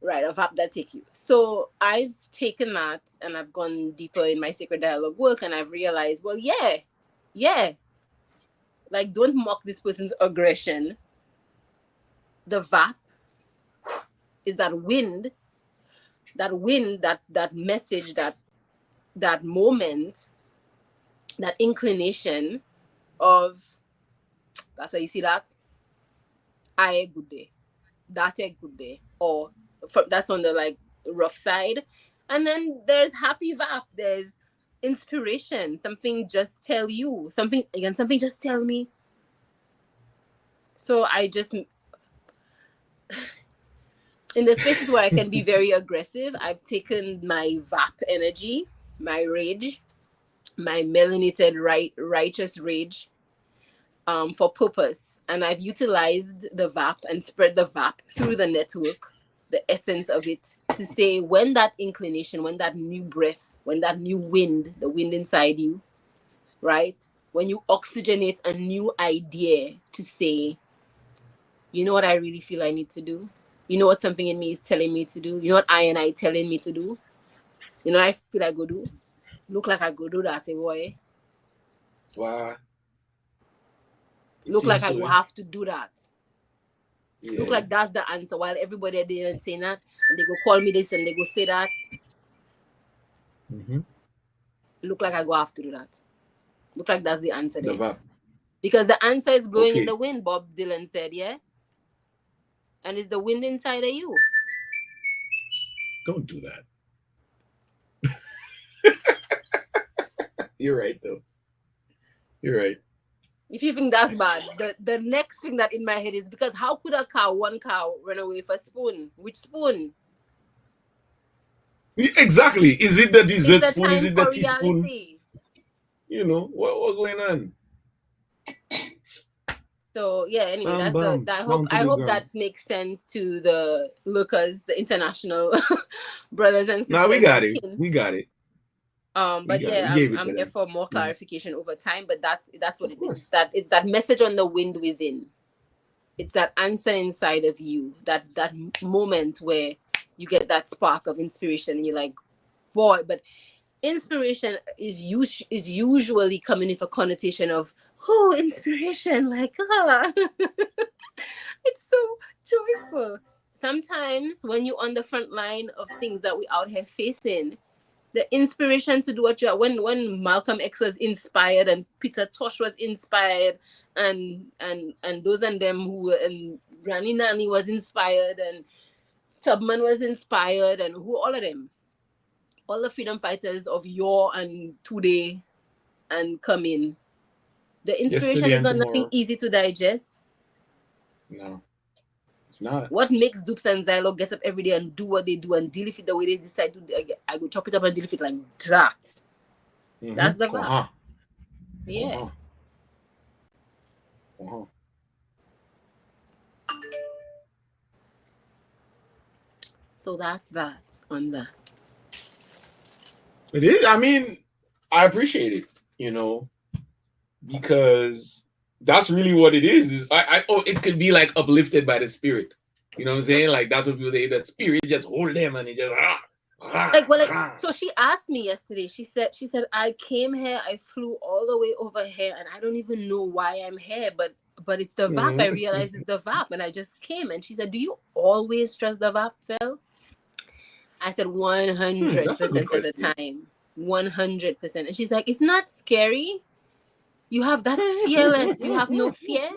[SPEAKER 1] Right, a VAP that take you. So I've taken that and I've gone deeper in my sacred dialogue work, and I've realized, well, yeah, like don't mock this person's aggression. The VAP is that message, that moment, that inclination of, that's how you see that, I a good day, that a good day, or that's on the like rough side. And then there's happy VAP, there's inspiration, something just tell you something again, something just tell me. So I just, in the spaces where I can be very aggressive, I've taken my VAP energy, my rage, my melanated righteous rage for purpose, and I've utilized the VAP and spread the VAP through the network, the essence of it, to say when that inclination, when that new breath, when that new wind, the wind inside you, right? When you oxygenate a new idea to say, you know what I really feel I need to do? You know what something in me is telling me to do? You know what I telling me to do? You know what I feel I go do? Look like I go do that, boy.
[SPEAKER 2] Wow. It
[SPEAKER 1] Look like
[SPEAKER 2] seems
[SPEAKER 1] I
[SPEAKER 2] so.
[SPEAKER 1] go have to do that. Look
[SPEAKER 2] Yeah.
[SPEAKER 1] like that's the answer. While everybody there and saying that, and they go call me this and they go say that.
[SPEAKER 2] Mm-hmm.
[SPEAKER 1] Look like I go have to do that. Look like that's the answer
[SPEAKER 2] The
[SPEAKER 1] there.
[SPEAKER 2] VAP.
[SPEAKER 1] Because the answer is blowing in
[SPEAKER 2] Okay.
[SPEAKER 1] the wind, Bob Dylan said, yeah? And it's the wind inside of you.
[SPEAKER 2] Don't do that. You're right, though. You're right.
[SPEAKER 1] If you think that's bad, the next thing that in my head is because how could one cow, run away for spoon? Which spoon?
[SPEAKER 2] Exactly. Is it the
[SPEAKER 1] It's
[SPEAKER 2] dessert
[SPEAKER 1] the
[SPEAKER 2] spoon? Is
[SPEAKER 1] time
[SPEAKER 2] it the
[SPEAKER 1] for
[SPEAKER 2] teaspoon?
[SPEAKER 1] reality.
[SPEAKER 2] What going on?
[SPEAKER 1] So yeah, anyway,
[SPEAKER 2] Bam
[SPEAKER 1] that's the
[SPEAKER 2] bam.
[SPEAKER 1] I hope
[SPEAKER 2] Down to
[SPEAKER 1] I
[SPEAKER 2] the
[SPEAKER 1] hope
[SPEAKER 2] ground.
[SPEAKER 1] that makes sense to the lookers, the international brothers and
[SPEAKER 2] Now we
[SPEAKER 1] sisters
[SPEAKER 2] got
[SPEAKER 1] and
[SPEAKER 2] it.
[SPEAKER 1] kin.
[SPEAKER 2] We got it. We
[SPEAKER 1] But
[SPEAKER 2] got it.
[SPEAKER 1] yeah,
[SPEAKER 2] We
[SPEAKER 1] I'm
[SPEAKER 2] gave it to
[SPEAKER 1] I'm here
[SPEAKER 2] them.
[SPEAKER 1] for more
[SPEAKER 2] Mhm.
[SPEAKER 1] clarification over time. But that's what
[SPEAKER 2] Of
[SPEAKER 1] it is.
[SPEAKER 2] course.
[SPEAKER 1] It's that message on the wind within. It's that answer inside of you. That moment where you get that spark of inspiration and you're like, boy. But inspiration is usually coming with a connotation of inspiration, like it's so joyful. Sometimes when you're on the front line of things that we out here facing, the inspiration to do what you are, when Malcolm X was inspired and Peter Tosh was inspired and those and them who were, and Granny Nani was inspired and Tubman was inspired and who all of them, all the freedom fighters of yore and today and coming. The inspiration
[SPEAKER 2] Yesterday
[SPEAKER 1] is
[SPEAKER 2] and
[SPEAKER 1] not nothing
[SPEAKER 2] tomorrow.
[SPEAKER 1] easy to digest.
[SPEAKER 2] No, it's not.
[SPEAKER 1] What makes Dupes and Zylo get up every day and do what they do and deal with it the way they decide to? I go chop it up and deal with it like that.
[SPEAKER 2] Mm-hmm.
[SPEAKER 1] That's the vibe.
[SPEAKER 2] Uh-huh.
[SPEAKER 1] Yeah.
[SPEAKER 2] Uh-huh. Uh-huh.
[SPEAKER 1] So that's that on that.
[SPEAKER 2] It is. I mean, I appreciate it, you know, because that's really what it is it could be like uplifted by the spirit. You know what I'm saying? Like that's what people say. The spirit just hold them and it just
[SPEAKER 1] So she asked me yesterday. She said I came here, I flew all the way over here, and I don't even know why I'm here, but it's the VAP. I realized it's the VAP, and I just came. And she said, "Do you always trust the VAP, Phil?" I said
[SPEAKER 2] That's a good
[SPEAKER 1] 100% of the
[SPEAKER 2] question.
[SPEAKER 1] time, 100%. And she's like, "It's not scary. You have that's fearless. You have no fear."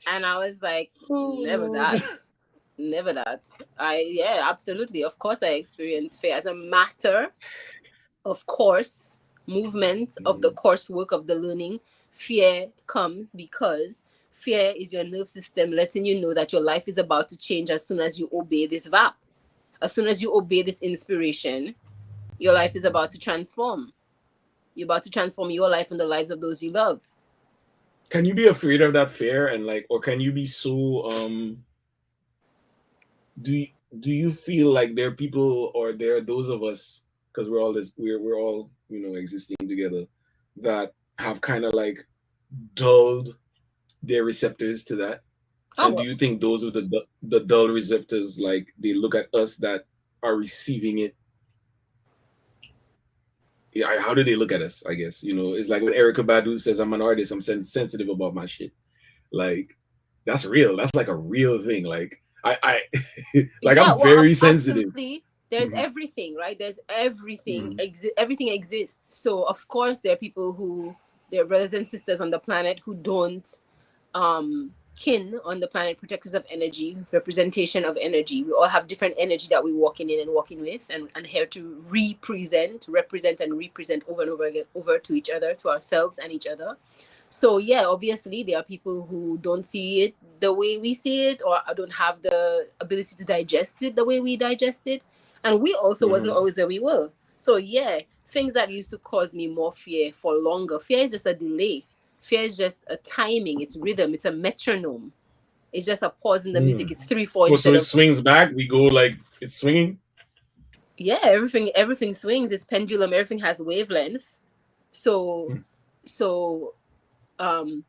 [SPEAKER 1] And I was like,
[SPEAKER 2] Oh
[SPEAKER 1] "Never
[SPEAKER 2] Lord.
[SPEAKER 1] that." Never that. Yeah, absolutely. Of course, I experience fear as a matter of course, movement of the
[SPEAKER 2] Mhm.
[SPEAKER 1] coursework of the learning. Fear comes because fear is your nerve system letting you know that your life is about to change as soon as you obey this VAP. As soon as you obey this inspiration, your life is about to transform. You're about to transform your life and the lives of those you love.
[SPEAKER 2] Can you be afraid of that fear and like, or can you be so do you, do you feel like there are people or there are those of us because we're all existing together that have kind of like dulled their receptors to that.
[SPEAKER 1] Oh,
[SPEAKER 2] And do
[SPEAKER 1] well,
[SPEAKER 2] you think those with the dull receptors, like they look at us that are receiving it? Yeah, how do they look at us? I guess it's like when Erica Badu says, "I'm an artist. I'm sensitive about my shit." Like that's real. That's like a real thing. Like like
[SPEAKER 1] yeah,
[SPEAKER 2] I'm
[SPEAKER 1] well,
[SPEAKER 2] very sensitive.
[SPEAKER 1] absolutely. There's
[SPEAKER 2] Mhm,
[SPEAKER 1] everything, right? There's everything.
[SPEAKER 2] mhm,
[SPEAKER 1] Everything exists. So of course there are people who, their brothers and sisters on the planet who don't kin on the planet, protectors of energy, representation of energy. We all have different energy that we're walking in and walking with, and here to represent and represent over and over again, over to each other, to ourselves and each other. So yeah, obviously there are people who don't see it the way we see it, or don't have the ability to digest it the way we digest it. And we also wasn't
[SPEAKER 2] mhm.
[SPEAKER 1] always where we were. So yeah, things that used to cause me more fear for longer. Fear is just a delay. Fear is just a timing. It's rhythm. It's a metronome. It's just a pause in the music.
[SPEAKER 2] Hmm.
[SPEAKER 1] It's 3/4
[SPEAKER 2] Oh, so
[SPEAKER 1] instead
[SPEAKER 2] it
[SPEAKER 1] of
[SPEAKER 2] swings back. We go like it's swinging.
[SPEAKER 1] yeah. Everything swings. It's pendulum. Everything has wavelength. So
[SPEAKER 2] Hmm.
[SPEAKER 1] so um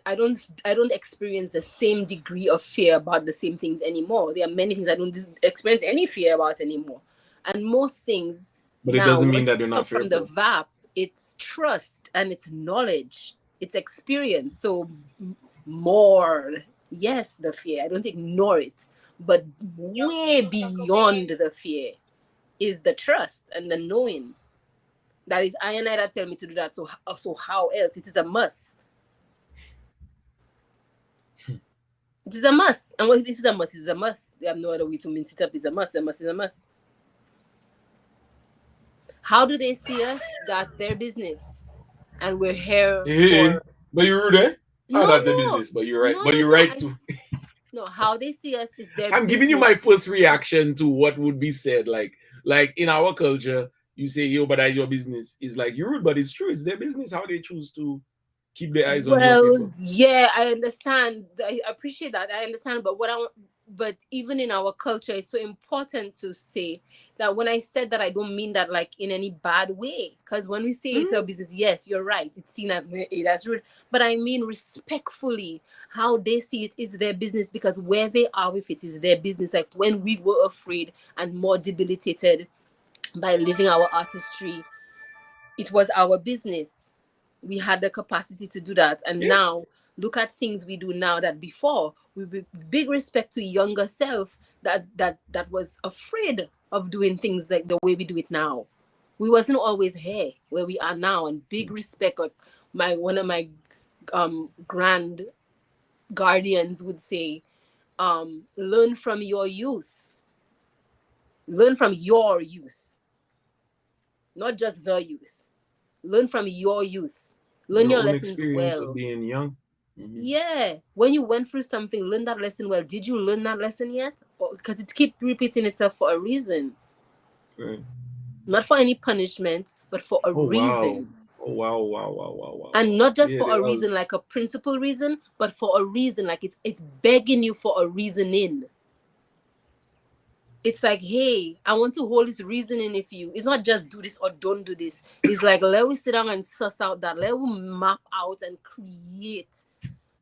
[SPEAKER 1] I don't experience the same degree of fear about the same things anymore. There are many things I don't experience any fear about anymore, and most things
[SPEAKER 2] But it
[SPEAKER 1] now
[SPEAKER 2] doesn't
[SPEAKER 1] when
[SPEAKER 2] mean
[SPEAKER 1] it
[SPEAKER 2] that you're not
[SPEAKER 1] comes from the
[SPEAKER 2] fearful.
[SPEAKER 1] VAP, it's trust and it's knowledge, it's experience. So more, yes, the fear. I don't ignore it, but way beyond the fear is the trust and the knowing. That is I and I that tell me to do that. So how else? It is a must. It is a must. And what if it's a must? It's a must. They have no other way to mince it up. It's a must. A must is a must. How do they see us? That's their business. And we're here
[SPEAKER 2] Hey,
[SPEAKER 1] for
[SPEAKER 2] but you're rude, eh?
[SPEAKER 1] no,
[SPEAKER 2] Oh, that's the
[SPEAKER 1] no,
[SPEAKER 2] business. But you're right.
[SPEAKER 1] no,
[SPEAKER 2] But
[SPEAKER 1] no,
[SPEAKER 2] you're
[SPEAKER 1] no.
[SPEAKER 2] right
[SPEAKER 1] I
[SPEAKER 2] too.
[SPEAKER 1] no. How they see us is their
[SPEAKER 2] I'm giving you
[SPEAKER 1] business.
[SPEAKER 2] my first reaction to what would be said. Like in our culture, you say, "Yo, but that's your business." It's like you're rude, but it's true. It's their business how they choose to keep their eyes on your
[SPEAKER 1] Well,
[SPEAKER 2] people.
[SPEAKER 1] yeah, I understand. I appreciate that. I understand. But but even in our culture, it's so important to say that when I said that, I don't mean that like in any bad way. Because when we say it's our
[SPEAKER 2] Mhm.
[SPEAKER 1] business, yes, you're right. It's seen as that's rude. But I mean respectfully, how they see it is their business because where they are with it is their business. Like when we were afraid and more debilitated by living our artistry, it was our business. We had the capacity to do that. And
[SPEAKER 2] Yeah.
[SPEAKER 1] now look at things we do now that before we big respect to younger self that was afraid of doing things like the way we do it now. We wasn't always here where we are now, and big respect. Like my one of my grand guardians would say, learn from your youth. Learn from your youth, not just the youth. Learn from your youth. Learn
[SPEAKER 2] Your
[SPEAKER 1] your
[SPEAKER 2] own
[SPEAKER 1] lessons
[SPEAKER 2] experience of
[SPEAKER 1] well.
[SPEAKER 2] being young. Hmm.
[SPEAKER 1] Yeah, when you went through something, learn that lesson well. Did you learn that lesson yet? Because it keep repeating itself for a reason,
[SPEAKER 2] Right.
[SPEAKER 1] not for any punishment, but for a
[SPEAKER 2] Oh wow.
[SPEAKER 1] reason.
[SPEAKER 2] Oh wow, wow, wow, wow, wow,
[SPEAKER 1] And
[SPEAKER 2] wow.
[SPEAKER 1] not just
[SPEAKER 2] Yeah,
[SPEAKER 1] for
[SPEAKER 2] they
[SPEAKER 1] a
[SPEAKER 2] all
[SPEAKER 1] reason like a principal reason, but for a reason like it's begging you for a reasoning. It's like, hey, I want to hold this reasoning if you. It's not just do this or don't do this. It's like let we sit down and suss out that. Let we map out and create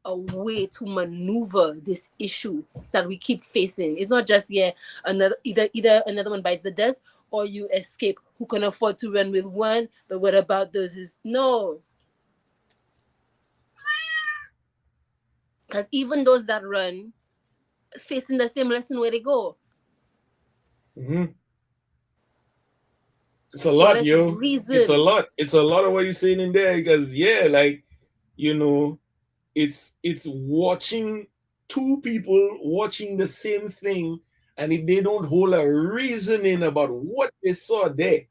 [SPEAKER 1] a way to maneuver this issue that we keep facing. It's not just yeah, another either another one bites the dust or you escape. Who can afford to run with one? But what about those who's no? Because even those that run facing the same lesson where they go.
[SPEAKER 2] hmm. It's a
[SPEAKER 1] So
[SPEAKER 2] lot,
[SPEAKER 1] let's
[SPEAKER 2] yo. It's a
[SPEAKER 1] reason.
[SPEAKER 2] lot. It's a lot of what you're saying in there because yeah, like you know, it's watching two people watching the same thing, and if they don't hold a reasoning about what they saw there,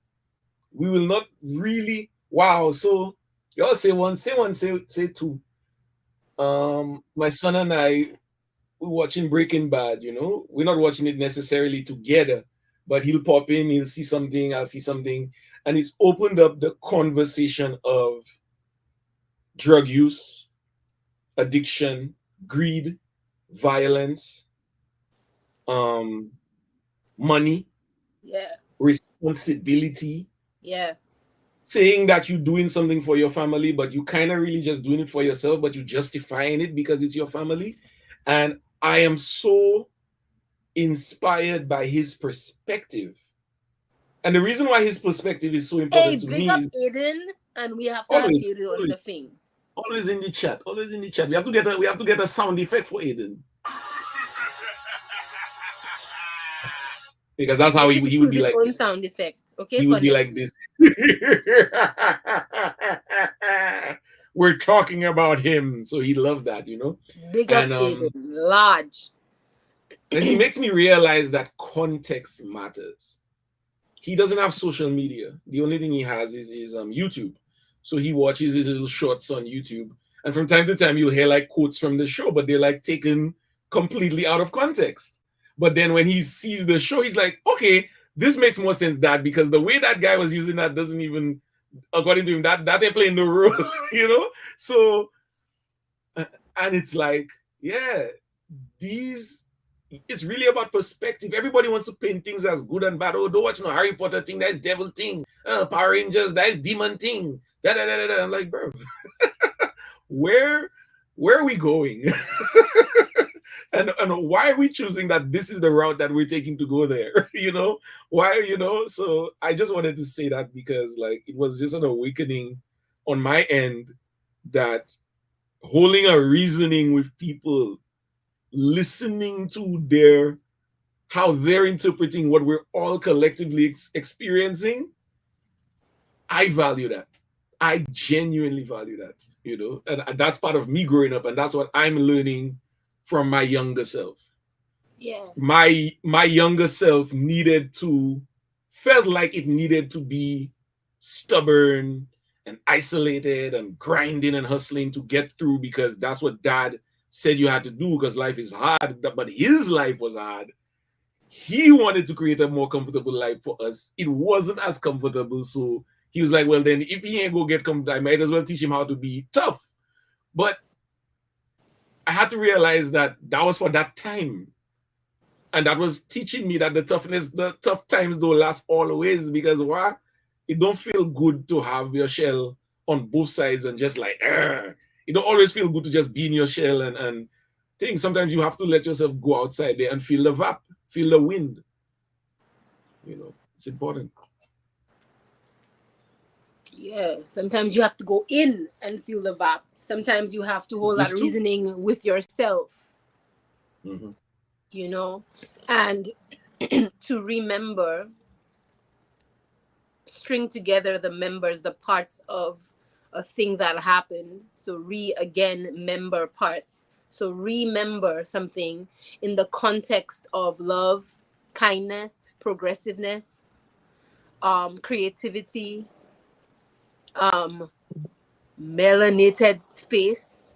[SPEAKER 2] we will not really wow. So y'all say two. My son and I we're watching Breaking Bad, you know. We're not watching it necessarily together, but he'll pop in, he'll see something, I'll see something, and it's opened up the conversation of drug use, addiction, greed, violence, um, money,
[SPEAKER 1] Yeah,
[SPEAKER 2] responsibility,
[SPEAKER 1] yeah.
[SPEAKER 2] saying that you're doing something for your family, but you kind of really just doing it for yourself, but you're justifying it because it's your family. And I am so inspired by his perspective. And the reason why his perspective is so
[SPEAKER 1] Hey,
[SPEAKER 2] important to
[SPEAKER 1] big
[SPEAKER 2] me
[SPEAKER 1] up
[SPEAKER 2] is
[SPEAKER 1] Aiden, and we have to have
[SPEAKER 2] always,
[SPEAKER 1] Aiden on
[SPEAKER 2] always,
[SPEAKER 1] the thing.
[SPEAKER 2] always in the chat, always in the chat. We have to get a sound effect for Aiden because that's how
[SPEAKER 1] Let
[SPEAKER 2] he,
[SPEAKER 1] it
[SPEAKER 2] he would
[SPEAKER 1] choose
[SPEAKER 2] be
[SPEAKER 1] its
[SPEAKER 2] like
[SPEAKER 1] own
[SPEAKER 2] this.
[SPEAKER 1] sound effects, okay,
[SPEAKER 2] He
[SPEAKER 1] for
[SPEAKER 2] would be
[SPEAKER 1] next
[SPEAKER 2] like
[SPEAKER 1] week.
[SPEAKER 2] this. We're talking about him, so he loved that, you know.
[SPEAKER 1] Big up
[SPEAKER 2] And
[SPEAKER 1] Aiden. Large.
[SPEAKER 2] and he makes me realize that context matters. He doesn't have social media. The only thing he has is YouTube. So he watches his little shorts on YouTube, and from time to time you'll hear like quotes from the show, but they're like taken completely out of context. But then when he sees the show, he's like, okay, this makes more sense, Dad, because the way that guy was using that doesn't even, according to him, that ain't playing no role, you know. So, and it's like, yeah, these. It's really about perspective. Everybody wants to paint things as good and bad. Oh, don't watch no Harry Potter thing. That's devil thing. Power Rangers. That's demon thing. Da da da da da. I'm like, bro, where where are we going? And why are we choosing that this is the route that we're taking to go there? Why, so I just wanted to say that because like it was just an awakening on my end that holding a reasoning with people, listening to their how they're interpreting what we're all collectively experiencing, I value that. I genuinely value that, and that's part of me growing up, and that's what I'm learning from my younger self.
[SPEAKER 1] Yeah.
[SPEAKER 2] My younger self felt like it needed to be stubborn and isolated and grinding and hustling to get through because that's what dad said you had to do because life is hard. But his life was hard. He wanted to create a more comfortable life for us. It wasn't as comfortable, so he was like, well, then if he ain't go get comfortable, I might as well teach him how to be tough. But I had to realize that was for that time. And that was teaching me that the tough times don't last always, because why? It don't feel good to have your shell on both sides and just like, it don't always feel good to just be in your shell and think sometimes you have to let yourself go outside there and feel the VAP, feel the wind. It's important.
[SPEAKER 1] Yeah, sometimes you have to go in and feel the VAP. Sometimes you have to hold that reasoning with yourself.
[SPEAKER 2] Mm-hmm.
[SPEAKER 1] And to remember, string together the members, the parts of a thing that happened. So member parts. So remember something in the context of love, kindness, progressiveness, creativity, melanated space.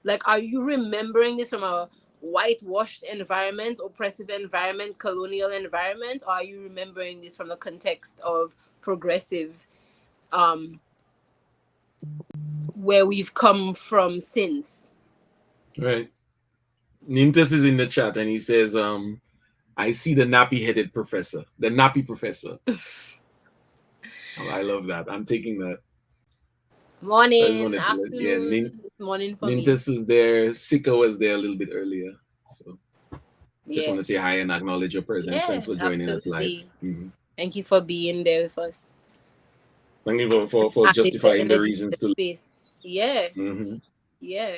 [SPEAKER 1] Like, are you remembering this from a whitewashed environment, oppressive environment, colonial environment, or are you remembering this from the context of progressive, where we've come from since?
[SPEAKER 2] Right. Nintus is in the chat and he says, I see the nappy-headed professor, the nappy professor. I love that. I'm taking that.
[SPEAKER 1] Morning, afternoon, morning for me.
[SPEAKER 2] Nintus is there. Sika was there a little bit earlier. So just want to say hi and acknowledge your presence.
[SPEAKER 1] Yeah,
[SPEAKER 2] thanks for joining us live.
[SPEAKER 1] Mm-hmm. Thank you for being there with us.
[SPEAKER 2] Thank you for justifying the reasons to
[SPEAKER 1] space. Yeah.
[SPEAKER 2] Mm-hmm.
[SPEAKER 1] Yeah.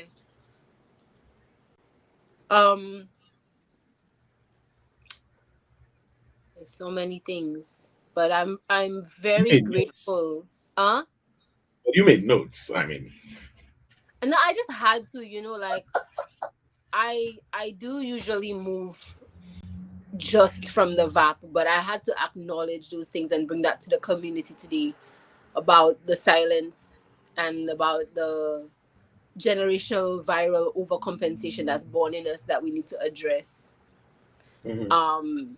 [SPEAKER 1] There's so many things, but I'm very grateful.
[SPEAKER 2] Notes. You made notes. I mean,
[SPEAKER 1] and I just had to, like, I do usually move just from the VAP, but I had to acknowledge those things and bring that to the community today about the silence and about the generational viral overcompensation that's born in us that we need to address.
[SPEAKER 2] Mm-hmm.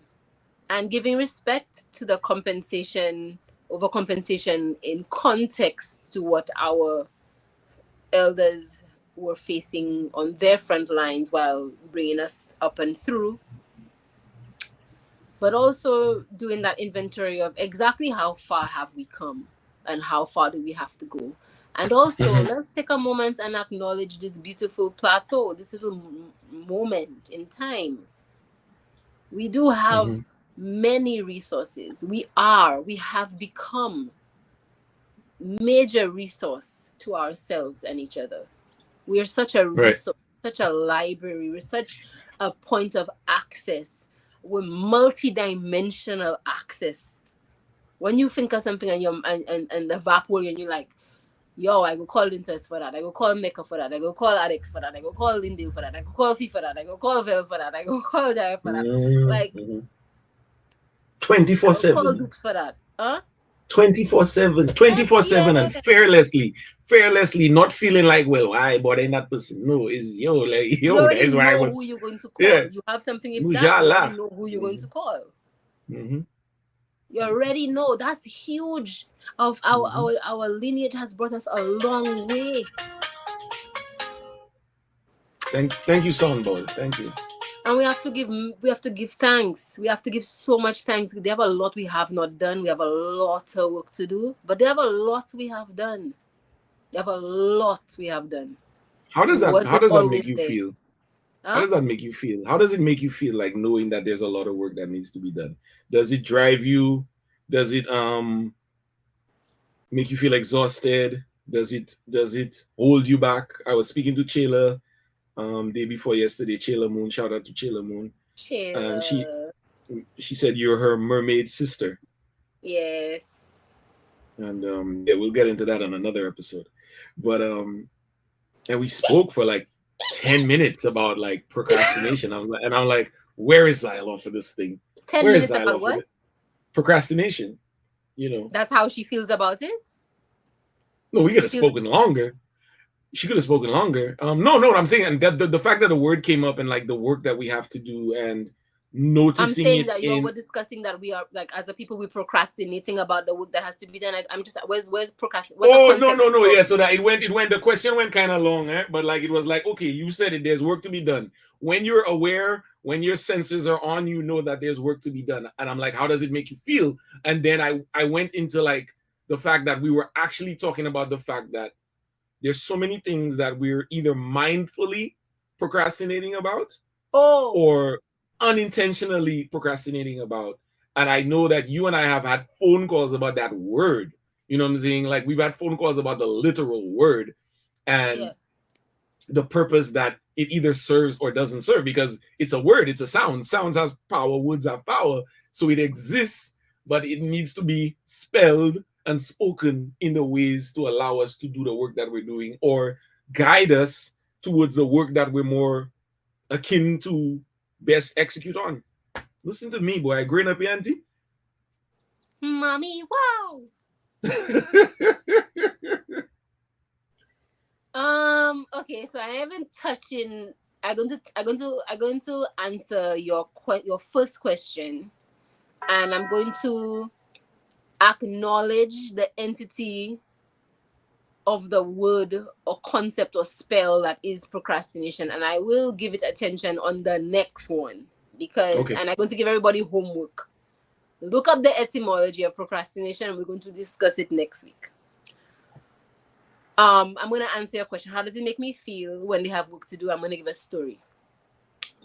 [SPEAKER 1] And giving respect to the overcompensation in context to what our elders were facing on their front lines while bringing us up and through. But also doing that inventory of exactly how far have we come and how far do we have to go. And also, let's take a moment and acknowledge this beautiful plateau, this little moment in time. We do have many resources. We have become major resource to ourselves and each other. We are such a resource, such a library. We're such a point of access. We're multi-dimensional access. When you think of something and the VAP word and you're like, yo, I go call Lintus for that. I go call Mecca for that. I go call Alex for that. I go call Lindale for that. I go call Fee for that. I go call Vel for that. I go call Jai for that. Like
[SPEAKER 2] 24/7.
[SPEAKER 1] Call Dupes for that. Huh?
[SPEAKER 2] 24/7,
[SPEAKER 1] Heck
[SPEAKER 2] 24/7, and
[SPEAKER 1] yeah.
[SPEAKER 2] fearlessly, not feeling like, well, I but in that person. No, is yo, like
[SPEAKER 1] You
[SPEAKER 2] yo,
[SPEAKER 1] already
[SPEAKER 2] that's why I
[SPEAKER 1] know
[SPEAKER 2] was
[SPEAKER 1] who you're going to
[SPEAKER 2] yeah.
[SPEAKER 1] call. You have something in plan. You already
[SPEAKER 2] Mujala.
[SPEAKER 1] know who you're going to
[SPEAKER 2] Mm-hmm.
[SPEAKER 1] call.
[SPEAKER 2] Mm-hmm.
[SPEAKER 1] You already know. That's huge. Of
[SPEAKER 2] Mm-hmm.
[SPEAKER 1] our lineage has brought us a long way.
[SPEAKER 2] Thank you, Soundboard. Thank you.
[SPEAKER 1] And we have to give thanks. We have to give so much thanks. They have a lot we have not done. We have a lot of work to do. But they have a lot we have done. They have a lot we have done. It
[SPEAKER 2] How
[SPEAKER 1] wasn't
[SPEAKER 2] does that make
[SPEAKER 1] always
[SPEAKER 2] you
[SPEAKER 1] there.
[SPEAKER 2] feel? How
[SPEAKER 1] Huh?
[SPEAKER 2] does that make you feel? How does it make you feel like knowing that there's a lot of work that needs to be done? Does it drive you? Does it make you feel exhausted? Does it hold you back? I was speaking to Chayla day before yesterday. Chayla Moon, shout out to Chayla Moon. And
[SPEAKER 1] Sheila.
[SPEAKER 2] she said you're her mermaid sister.
[SPEAKER 1] Yes.
[SPEAKER 2] And yeah, we'll get into that on another episode. But and we spoke for like 10 minutes about like procrastination. I'm like, where is Xylon for this thing?
[SPEAKER 1] 10
[SPEAKER 2] Where is
[SPEAKER 1] minutes about
[SPEAKER 2] Xylon for
[SPEAKER 1] what?
[SPEAKER 2] the procrastination? You know,
[SPEAKER 1] That's how she feels about it?
[SPEAKER 2] no, we could
[SPEAKER 1] She
[SPEAKER 2] have
[SPEAKER 1] feels
[SPEAKER 2] spoken longer. She could have spoken longer. No, I'm saying, and that the fact that the word came up and like the work that we have to do and
[SPEAKER 1] I'm
[SPEAKER 2] noticing
[SPEAKER 1] saying
[SPEAKER 2] it
[SPEAKER 1] that you
[SPEAKER 2] in.
[SPEAKER 1] were discussing that we are like as a people we're procrastinating about the work that has to be done. I'm just where's procrastinate? What's the
[SPEAKER 2] Oh no, no,
[SPEAKER 1] context
[SPEAKER 2] no,
[SPEAKER 1] for?
[SPEAKER 2] yeah. So that it went. The question went kind of long, eh? But like it was like, okay, you said it. There's work to be done. When you're aware, when your senses are on, you know that there's work to be done. And I'm like, how does it make you feel? And then I went into like the fact that we were actually talking about the fact that there's so many things that we're either mindfully procrastinating about
[SPEAKER 1] Oh,
[SPEAKER 2] or unintentionally procrastinating about. And I know that you and I have had phone calls about that word. You know what I'm saying? Like we've had phone calls about the literal word and
[SPEAKER 1] yeah.
[SPEAKER 2] the purpose that it either serves or doesn't serve because it's a word, it's a sound. Sounds have power, words have power. So it exists, but it needs to be spelled and spoken in the ways to allow us to do the work that we're doing or guide us towards the work that we're more akin to best execute on. Listen to me, boy. I growing up, auntie.
[SPEAKER 1] Mommy, wow. Okay, so I haven't touching I'm going to answer your first question, and I'm going to acknowledge the entity of the word or concept or spell that is procrastination, and I will give it attention on the next one because
[SPEAKER 2] Okay.
[SPEAKER 1] and I'm going to give everybody homework. Look up the etymology of procrastination, and we're going to discuss it next week. I'm gonna answer your question. How does it make me feel when they have work to do? I'm gonna give a story.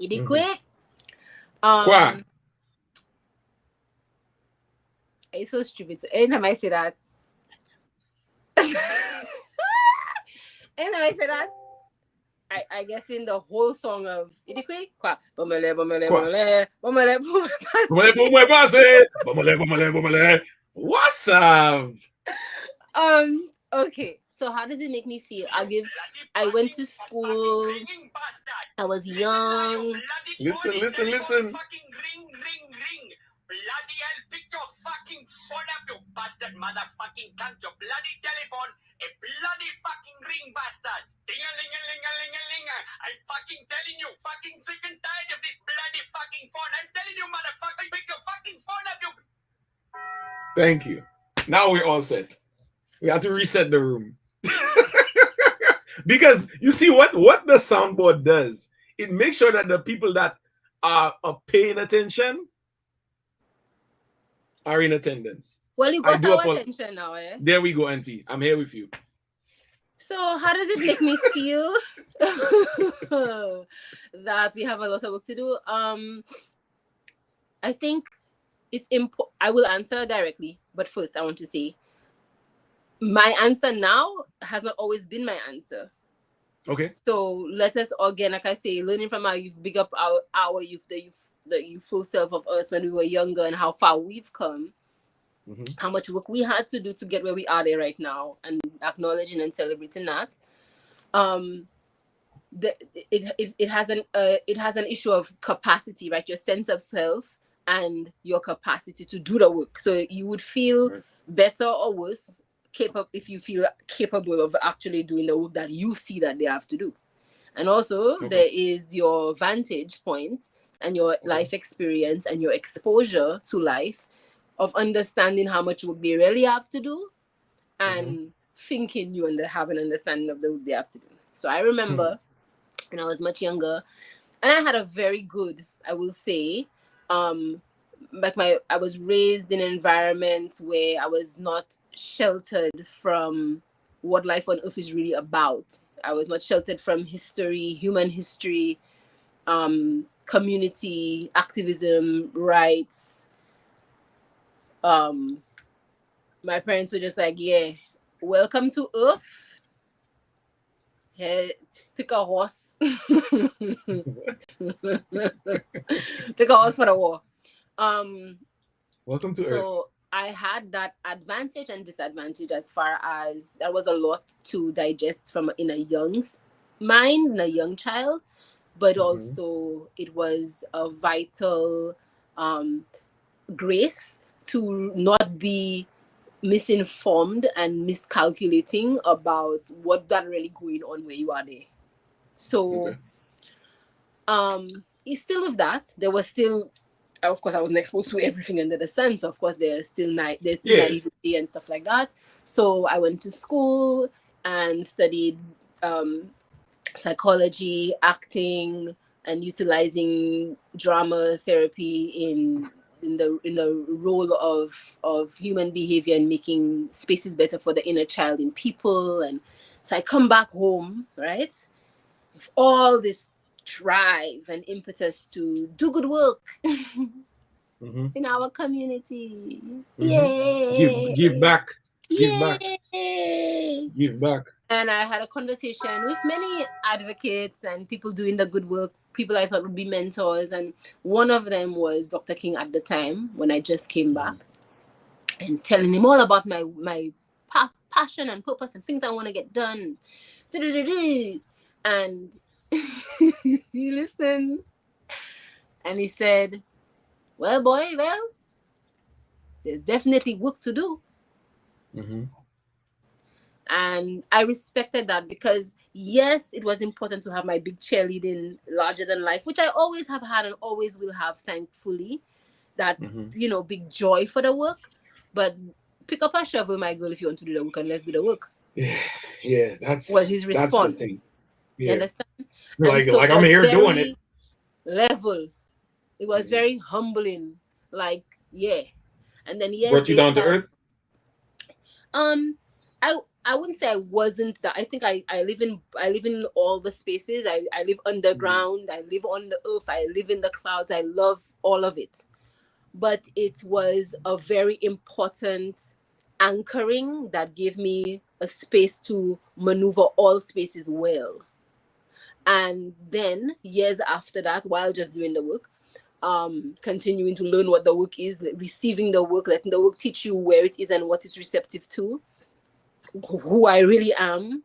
[SPEAKER 1] It
[SPEAKER 2] Mm-hmm.
[SPEAKER 1] quick.
[SPEAKER 2] Qua.
[SPEAKER 1] Um, it's so stupid. So anytime I say that, anytime I say that, I get in the whole song of Idikwe. Kwa bomele bomele
[SPEAKER 2] Qua.
[SPEAKER 1] bomele bomele bomele.
[SPEAKER 2] Bumale, bumale, bumale, bumale, bumale, bumale. What's up?
[SPEAKER 1] Okay. So how does it make me feel? I went to school. I was young.
[SPEAKER 2] Listen, listen, listen.
[SPEAKER 3] Fucking ring, ring, ring. Bloody hell, pick your fucking phone up, you bastard motherfucking cunt. Your bloody telephone, a bloody fucking ring, bastard. Ding-a-ling-a-ling-a-ling-a-ling. I'm fucking telling you, fucking sick and tired of this bloody fucking phone. I'm telling you, motherfucker, pick your fucking phone up, you.
[SPEAKER 2] Thank you. Now we're all set. We have to reset the room. Because you see what the soundboard does, it makes sure that the people that are paying attention are in attendance.
[SPEAKER 1] Well, you
[SPEAKER 2] I
[SPEAKER 1] got
[SPEAKER 2] do
[SPEAKER 1] our
[SPEAKER 2] apologize.
[SPEAKER 1] attention now, eh?
[SPEAKER 2] There we go, Auntie. I'm here with you.
[SPEAKER 1] So how does it make me feel that we have a lot of work to do? I think it's important. I will answer directly, but first I want to say my answer now has not always been my answer.
[SPEAKER 2] Okay.
[SPEAKER 1] So let us again, like I say, learning from our youth, big up our youth, the youthful self of us when we were younger and how far we've come,
[SPEAKER 2] Mm-hmm.
[SPEAKER 1] how much work we had to do to get where we are there right now, and acknowledging and celebrating that. Um, it has an issue of capacity, right? Your sense of self and your capacity to do the work. So you would feel
[SPEAKER 2] Right.
[SPEAKER 1] better or worse capable if you feel capable of actually doing the work that you see that they have to do. And also
[SPEAKER 2] Okay.
[SPEAKER 1] there is your vantage point and your
[SPEAKER 2] Okay.
[SPEAKER 1] life experience and your exposure to life of understanding how much work they really have to do
[SPEAKER 2] Mm-hmm.
[SPEAKER 1] and thinking you have an understanding of the work they have to do. So I
[SPEAKER 2] Hmm.
[SPEAKER 1] remember when I was much younger, and I had a very good, I will say, um, I was raised in environments where I was not sheltered from what life on earth is really about. I was not sheltered from history, human history, community activism, rights. Um, my parents were just like, "Yeah, welcome to Earth. Hey, pick a horse,
[SPEAKER 2] What?
[SPEAKER 1] pick a horse for the war." Um,
[SPEAKER 2] Welcome to Earth.
[SPEAKER 1] so I had that advantage and disadvantage as far as that was a lot to digest from in a mind, in a young child, but
[SPEAKER 2] Mm-hmm.
[SPEAKER 1] also it was a vital um, grace to not be misinformed and miscalculating about what that really going on where you are there. So
[SPEAKER 2] Okay.
[SPEAKER 1] it's still with that. There was still, of course, I wasn't exposed to everything under the sun. So of course, there's still
[SPEAKER 2] Yeah.
[SPEAKER 1] naivety and stuff like that. So I went to school and studied um, psychology, acting, and utilizing drama therapy in the role of human behavior and making spaces better for the inner child in people. And so I come back home, right, with all this drive and impetus to do good work
[SPEAKER 2] Mm-hmm.
[SPEAKER 1] in our community.
[SPEAKER 2] Mm-hmm.
[SPEAKER 1] Yay!
[SPEAKER 2] Give back. Give back.
[SPEAKER 1] Yay!
[SPEAKER 2] Give back.
[SPEAKER 1] And I had a conversation with many advocates and people doing the good work, people I thought would be mentors. And one of them was Dr. King at the time when I just came
[SPEAKER 2] Mm-hmm.
[SPEAKER 1] back, and telling him all about my passion and purpose and things I want to get done. And he listened and he said, "Well, boy, well, there's definitely work to do."
[SPEAKER 2] Mm-hmm.
[SPEAKER 1] And I respected that because, yes, it was important to have my big cheerleading, larger than life, which I always have had and always will have, thankfully, that,
[SPEAKER 2] Mm-hmm.
[SPEAKER 1] big joy for the work. But pick up a shovel, my girl, if you want to do the work, and let's do the work,
[SPEAKER 2] Yeah. Yeah.
[SPEAKER 1] was his
[SPEAKER 2] That's the thing.
[SPEAKER 1] response. You
[SPEAKER 2] Yeah.
[SPEAKER 1] understand? And so
[SPEAKER 2] Like
[SPEAKER 1] it
[SPEAKER 2] I'm
[SPEAKER 1] was
[SPEAKER 2] here doing it.
[SPEAKER 1] very level. It was
[SPEAKER 2] Mm-hmm.
[SPEAKER 1] very humbling. Like, yeah. And then years
[SPEAKER 2] Brought you down to
[SPEAKER 1] later,
[SPEAKER 2] earth.
[SPEAKER 1] um, I wouldn't say I wasn't that. I think I live in all the spaces. I live
[SPEAKER 2] Mm-hmm.
[SPEAKER 1] underground. I live on the earth. I live in the clouds. I love all of it. But it was a very important anchoring that gave me a space to maneuver all spaces well. And then years after that, while just doing the work, continuing to learn what the work is, receiving the work, letting the work teach you where it is and what it's receptive to, who I really am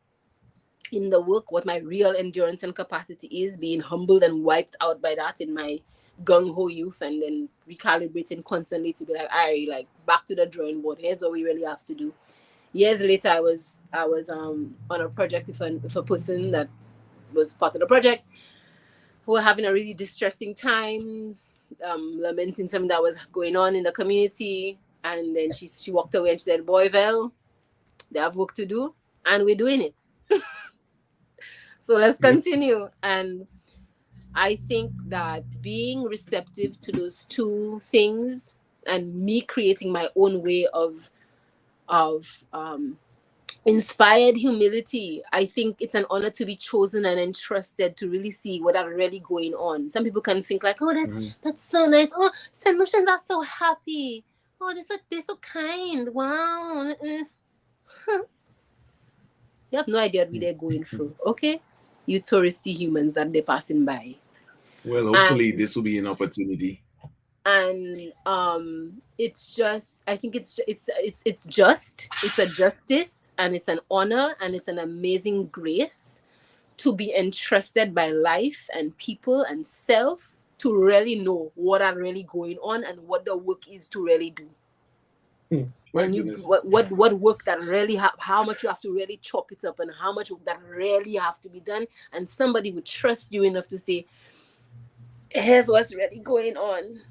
[SPEAKER 1] in the work, what my real endurance and capacity is, being humbled and wiped out by that in my gung ho youth, and then recalibrating constantly to be like, I like back to the drawing board. Here's what we really have to do. Years later, I was on a project with a person that was part of the project who were having a really distressing time, lamenting something that was going on in the community. And then she walked away and she said, "Boy, Vel, they have work to do, and we're doing it. So let's
[SPEAKER 2] Yep.
[SPEAKER 1] continue." And I think that being receptive to those two things and me creating my own way of inspired humility. I think it's an honor to be chosen and entrusted to really see what are really going on. Some people can think like, "Oh, that's
[SPEAKER 2] Mm-hmm.
[SPEAKER 1] that's so nice. Oh, solutions are so happy. Oh, they're so kind. Wow." You have no idea what they're going through. Okay, you touristy humans that they're passing by.
[SPEAKER 2] Well, hopefully
[SPEAKER 1] And
[SPEAKER 2] this will be an opportunity.
[SPEAKER 1] it's just, I think it's a justice, and it's an honor, and it's an amazing grace to be entrusted by life and people and self to really know what are really going on and what the work is to really do.
[SPEAKER 2] My
[SPEAKER 1] And you
[SPEAKER 2] goodness.
[SPEAKER 1] what work that really how much you have to really chop it up, and how much work that really have to be done, and somebody would trust you enough to say, here's what's really going on.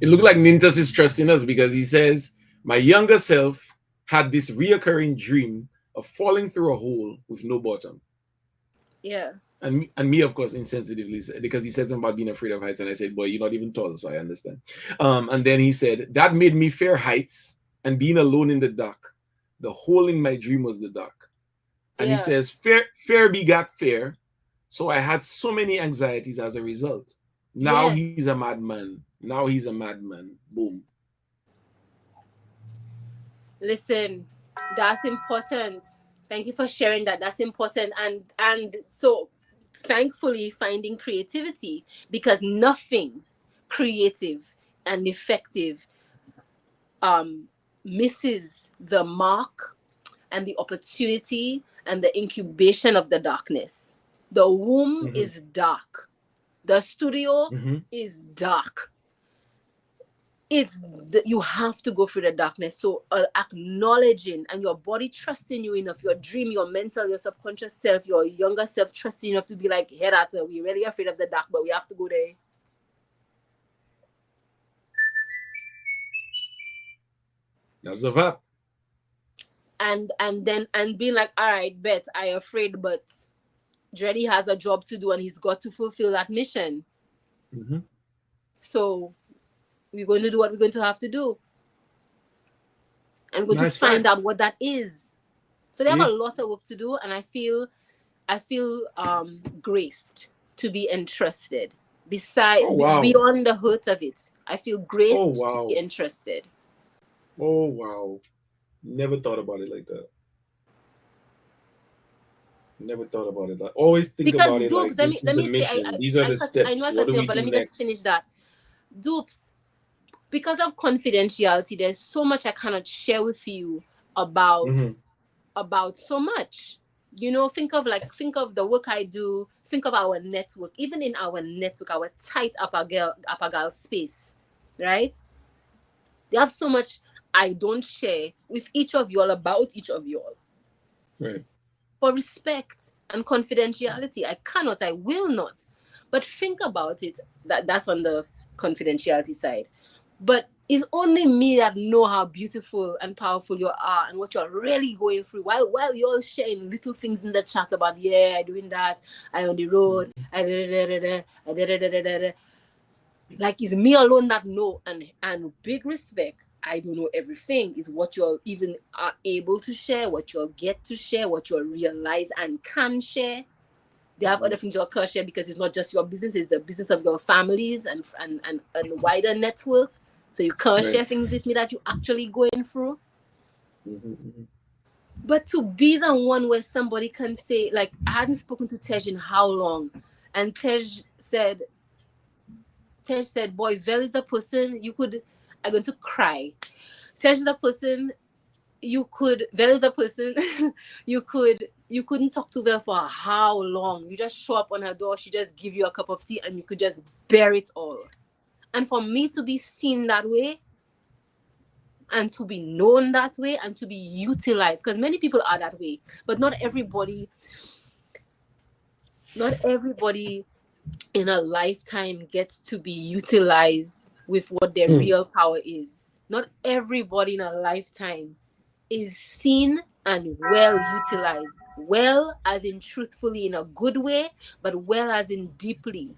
[SPEAKER 2] It looked like Nintas is trusting us because he says, my younger self had this reoccurring dream of falling through a hole with no bottom.
[SPEAKER 1] Yeah.
[SPEAKER 2] And me, of course, insensitively, because he said something about being afraid of heights, and I said, "Boy, you're not even tall, so I understand." And then he said that made me fear heights and being alone in the dark. The hole in my dream was the dark. And he
[SPEAKER 1] Yeah.
[SPEAKER 2] says, "Fear begat fear, so I had so many anxieties as a result. Now
[SPEAKER 1] Yeah.
[SPEAKER 2] he's a madman. Now he's a madman. Boom."
[SPEAKER 1] Listen, that's important. Thank you for sharing that. That's important. And so thankfully finding creativity, because nothing creative and effective um misses the mark and the opportunity and the incubation of the darkness. The womb
[SPEAKER 2] Mm-hmm.
[SPEAKER 1] is dark. The studio
[SPEAKER 2] Mm-hmm.
[SPEAKER 1] is dark. You have to go through the darkness. So acknowledging, and your body trusting you enough, your dream, your mental, your subconscious self, your younger self trusting enough to be like, hey, that's we're really afraid of the dark, but we have to go there.
[SPEAKER 2] That's the VAP.
[SPEAKER 1] And then and being like, all right, bet I afraid, but Dreddy has a job to do and he's got to fulfill that mission.
[SPEAKER 2] Mm-hmm.
[SPEAKER 1] So we're going to do what we're going to have to do, and going to
[SPEAKER 2] Nice
[SPEAKER 1] find
[SPEAKER 2] facts.
[SPEAKER 1] out what that is. So they have a
[SPEAKER 2] Yeah.
[SPEAKER 1] lot of work to do, and I feel graced to be entrusted.
[SPEAKER 2] Oh wow.
[SPEAKER 1] Beyond the hurt of it, I feel
[SPEAKER 2] Oh
[SPEAKER 1] graced to be
[SPEAKER 2] wow.
[SPEAKER 1] entrusted.
[SPEAKER 2] Oh wow. Never thought about it like that. Never thought about it. I always think
[SPEAKER 1] Because
[SPEAKER 2] about it
[SPEAKER 1] Dupes,
[SPEAKER 2] like
[SPEAKER 1] let me
[SPEAKER 2] this is
[SPEAKER 1] let
[SPEAKER 2] the
[SPEAKER 1] me say, I
[SPEAKER 2] mission. These are
[SPEAKER 1] I
[SPEAKER 2] the
[SPEAKER 1] cut, I know
[SPEAKER 2] steps.
[SPEAKER 1] I
[SPEAKER 2] What
[SPEAKER 1] cut
[SPEAKER 2] do
[SPEAKER 1] you off,
[SPEAKER 2] we
[SPEAKER 1] but let
[SPEAKER 2] do
[SPEAKER 1] me just
[SPEAKER 2] next?
[SPEAKER 1] finish that. Dupes, because of confidentiality, there's so much I cannot share with you about
[SPEAKER 2] Mm-hmm.
[SPEAKER 1] so much. Think of the work I do. Think of our network. Even in our network, our tight upper girl space, right? They have so much I don't share with each of y'all about each of y'all,
[SPEAKER 2] Right.
[SPEAKER 1] for respect and confidentiality. I cannot, I will not. But think about it. That's on the confidentiality side. But it's only me that know how beautiful and powerful you are and what you're really going through. While you're sharing little things in the chat about, yeah, I doing that, I on the road, I da da da da, I da da da da da. Like, it's me alone that know, and big respect. I don't know everything. Is what you're even are able to share, what you'll get to share, what you'll realize and can share. They have
[SPEAKER 2] Mm-hmm.
[SPEAKER 1] other things you can't share because it's not just your business, it's the business of your families and wider network. So you can't
[SPEAKER 2] Right.
[SPEAKER 1] share things with me that you're actually going through.
[SPEAKER 2] Mm-hmm. Mm-hmm.
[SPEAKER 1] But to be the one where somebody can say, like, I hadn't spoken to Tej in how long, and Tej said, boy, Vel is the person you could, I'm going to cry. Tej is the person Vel is the person you couldn't talk to Vel for how long. You just show up on her door, she just give you a cup of tea, and you could just bear it all. And for me to be seen that way, and to be known that way, and to be utilized, because many people are that way, but not everybody in a lifetime gets to be utilized with what their
[SPEAKER 2] Mm.
[SPEAKER 1] real power is. Not everybody in a lifetime is seen and well utilized. Well, as in truthfully in a good way, but well as in deeply.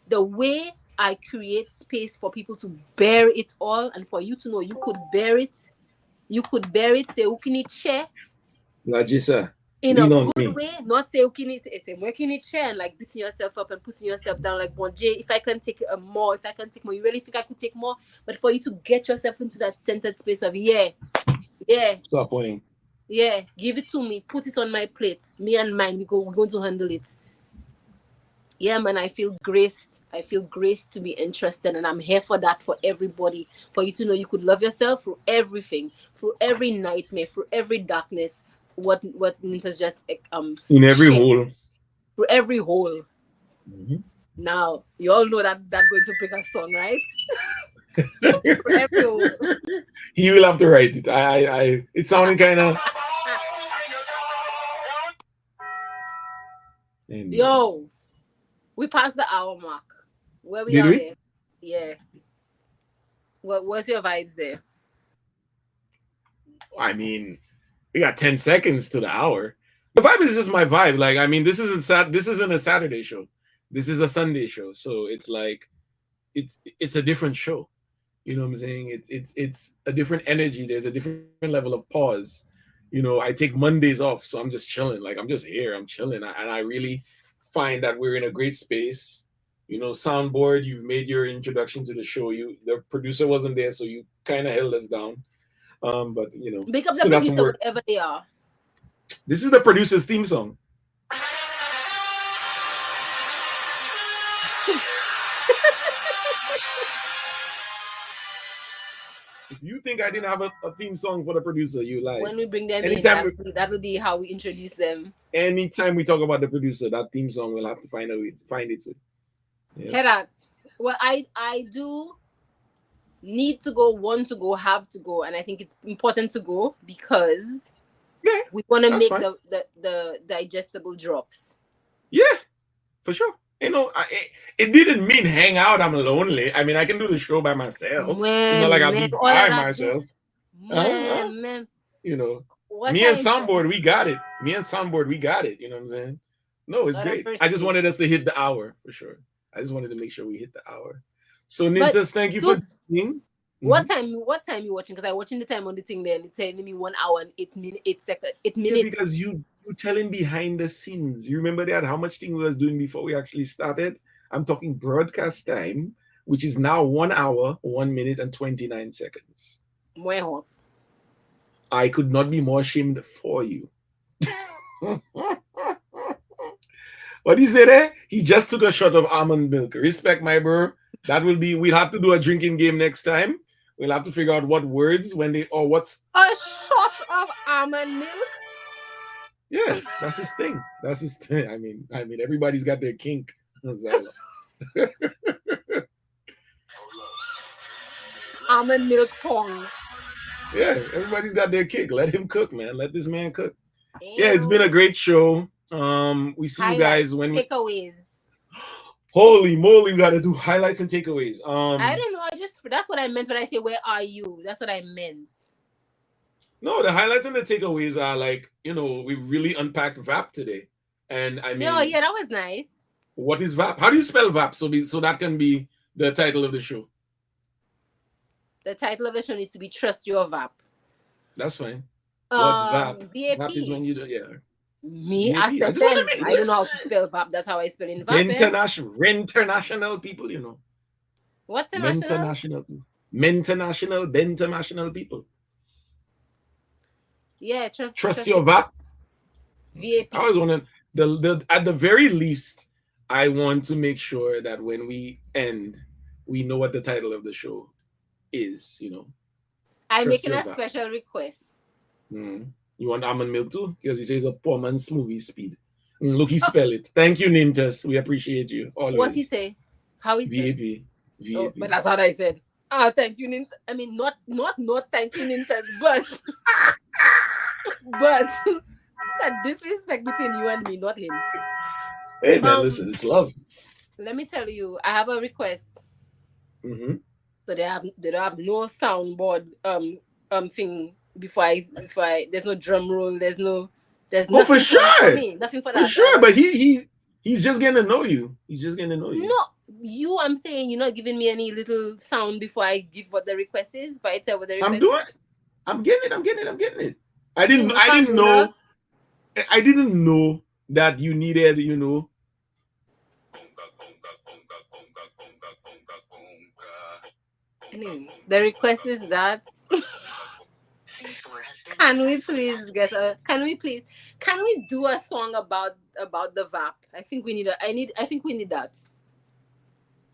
[SPEAKER 1] The way I create space for people to bear it all, and for you to know you could bear it. You could bear it, say, who can it share?
[SPEAKER 2] Lajisa,
[SPEAKER 1] In a
[SPEAKER 2] lean on
[SPEAKER 1] good
[SPEAKER 2] me.
[SPEAKER 1] way, not say, okay, say, where can it share? And like beating yourself up and putting yourself down, like, bon, Jay, if I can take more, if I can take more, you really think I could take more? But for you to get yourself into that centered space of, yeah, yeah,
[SPEAKER 2] Stop playing.
[SPEAKER 1] yeah, give it to me, put it on my plate, me and mine, we're going to handle it. Yeah, man, I feel graced. I feel graced to be interested, and I'm here for that, for everybody. For you to know you could love yourself through everything, through every nightmare, through every darkness. What Nins has just
[SPEAKER 2] In every
[SPEAKER 1] shared,
[SPEAKER 2] hole.
[SPEAKER 1] through every hole.
[SPEAKER 2] Mm-hmm.
[SPEAKER 1] Now you all know that that's going to pick a song, right? For everyone.
[SPEAKER 2] He will have to write it. It sounded kind of.
[SPEAKER 1] Ah,
[SPEAKER 2] Anyways,
[SPEAKER 1] yo, we passed the hour mark. Where we
[SPEAKER 2] did
[SPEAKER 1] are
[SPEAKER 2] we?
[SPEAKER 1] there? Yeah. What's your vibes there?
[SPEAKER 2] I mean, we got 10 seconds to the hour. The vibe is just my vibe. Like, I mean, this isn't a Saturday show. This is a Sunday show. So it's like it's a different show. You know what I'm saying? It's a different energy. There's a different level of pause. I take Mondays off, so I'm just chilling. Like, I'm just here. I'm chilling, and I really find that we're in a great space. Soundboard. You've made your introduction to the show. The producer wasn't there, so you kind of held us down. But
[SPEAKER 1] Big up the
[SPEAKER 2] still got some
[SPEAKER 1] producer,
[SPEAKER 2] work.
[SPEAKER 1] whatever they are.
[SPEAKER 2] This is the producer's theme song. If you think I didn't have a theme song for the producer, you lie.
[SPEAKER 1] When we bring them in,
[SPEAKER 2] Anytime,
[SPEAKER 1] that will be how we introduce them.
[SPEAKER 2] anytime we talk about the producer, that theme song will have to find a way to find it. Yeah.
[SPEAKER 1] Hear that? Well, I do need to go, want to go, have to go, and I think it's important to go because
[SPEAKER 2] Yeah,
[SPEAKER 1] we want to
[SPEAKER 2] that's
[SPEAKER 1] make
[SPEAKER 2] fine.
[SPEAKER 1] the digestible drops.
[SPEAKER 2] Yeah, for sure. It didn't mean hang out. I'm lonely. I mean, I can do the show by myself. It's not like
[SPEAKER 1] Man,
[SPEAKER 2] I'll
[SPEAKER 1] man,
[SPEAKER 2] be
[SPEAKER 1] all of
[SPEAKER 2] by
[SPEAKER 1] that
[SPEAKER 2] myself.
[SPEAKER 1] things.
[SPEAKER 2] Uh-huh.
[SPEAKER 1] Man.
[SPEAKER 2] You know,
[SPEAKER 1] What
[SPEAKER 2] me and
[SPEAKER 1] I meant.
[SPEAKER 2] Soundboard, we got it. Me and Soundboard, we got it. You know what I'm saying? No, it's
[SPEAKER 1] Lord have
[SPEAKER 2] great. I just
[SPEAKER 1] mercy.
[SPEAKER 2] wanted us to hit the hour for sure. I just wanted to make sure we hit the hour. So,
[SPEAKER 1] But
[SPEAKER 2] Nintas, thank you for
[SPEAKER 1] Dupes,
[SPEAKER 2] being.
[SPEAKER 1] what time? What time you watching? Because I watching the time on the thing there, and it's telling me 1 hour and 8 minutes, 8 seconds, eight
[SPEAKER 2] Yeah,
[SPEAKER 1] minutes.
[SPEAKER 2] because you telling behind the scenes. You remember that how much thing we was doing before we actually started? I'm talking broadcast time, which is now 1 hour, 1 minute, and 29 seconds.
[SPEAKER 1] More hot.
[SPEAKER 2] I could not be more ashamed for you. What do you say there? He just took a shot of almond milk. Respect, my bro. We'll have to do a drinking game next time. We'll have to figure out what words when they, or what's,
[SPEAKER 1] A shot of almond milk.
[SPEAKER 2] yeah, that's his thing. That's his thing. I mean, everybody's got their kink. So,
[SPEAKER 1] Almond milk pong.
[SPEAKER 2] yeah, everybody's got their kick. Let him cook, man. Let this man cook. Yeah, it's been a
[SPEAKER 1] Ew.
[SPEAKER 2] great show. We see you guys
[SPEAKER 1] Highlights,
[SPEAKER 2] when we.
[SPEAKER 1] takeaways.
[SPEAKER 2] Holy moly, we got to do highlights and takeaways.
[SPEAKER 1] I don't know. I just that's what I meant when I say where are you? That's what I meant.
[SPEAKER 2] No, the highlights and the takeaways are like, we really unpacked VAP today. And I
[SPEAKER 1] No,
[SPEAKER 2] mean,
[SPEAKER 1] yeah, that was nice.
[SPEAKER 2] what is VAP? How do you spell VAP? So that can be the title of the show.
[SPEAKER 1] The title of the show needs to be Trust Your VAP.
[SPEAKER 2] That's fine. What's VAP? VAP is
[SPEAKER 1] VAP.
[SPEAKER 2] when you do, yeah.
[SPEAKER 1] Me,
[SPEAKER 2] VAP. I just want to
[SPEAKER 1] assassin.
[SPEAKER 2] make
[SPEAKER 1] I don't know how
[SPEAKER 2] listen.
[SPEAKER 1] to spell VAP. That's how I spell in VAP.
[SPEAKER 2] International people.
[SPEAKER 1] What's international?
[SPEAKER 2] International people. International people.
[SPEAKER 1] Yeah,
[SPEAKER 2] Trust
[SPEAKER 1] trust your
[SPEAKER 2] your VAP. I
[SPEAKER 1] VAP.
[SPEAKER 2] always want to at the very least, I want to make sure that when we end, we know what the title of the show is.
[SPEAKER 1] I'm
[SPEAKER 2] Trust
[SPEAKER 1] making
[SPEAKER 2] your
[SPEAKER 1] a
[SPEAKER 2] VAP.
[SPEAKER 1] special request.
[SPEAKER 2] You want almond milk too? Because he says a poor man's movie speed. Look, he spell it. Thank you, Nintas. We appreciate you
[SPEAKER 1] What he
[SPEAKER 2] always.
[SPEAKER 1] say? How he spell?
[SPEAKER 2] VAP.
[SPEAKER 1] Oh, but
[SPEAKER 2] VAP.
[SPEAKER 1] that's what I said. Ah, thank you, Nint. I mean, not thank you, Nintas, but but that disrespect between you and me, not him.
[SPEAKER 2] Hey man,
[SPEAKER 1] Um,
[SPEAKER 2] listen, it's love.
[SPEAKER 1] let me tell you, I have a request.
[SPEAKER 2] Mm-hmm.
[SPEAKER 1] So they don't have no soundboard thing before I there's no drum roll, there's
[SPEAKER 2] Oh, for
[SPEAKER 1] nothing for
[SPEAKER 2] sure.
[SPEAKER 1] me, nothing for
[SPEAKER 2] For
[SPEAKER 1] that. So I
[SPEAKER 2] sure.
[SPEAKER 1] want
[SPEAKER 2] But he's just getting to know you. He's just getting to know you.
[SPEAKER 1] no you I'm saying you're not giving me any little sound before I give what the request is, before I tell what the
[SPEAKER 2] I'm
[SPEAKER 1] request
[SPEAKER 2] doing
[SPEAKER 1] is.
[SPEAKER 2] it. I'm getting it. I'm getting it. I'm getting it. I
[SPEAKER 1] Okay,
[SPEAKER 2] didn't
[SPEAKER 1] no
[SPEAKER 2] I didn't
[SPEAKER 1] Carmula.
[SPEAKER 2] know I didn't know that you needed.
[SPEAKER 1] Anyway, the request is that can we please get a can we do a song about the VAP? I think we need that. I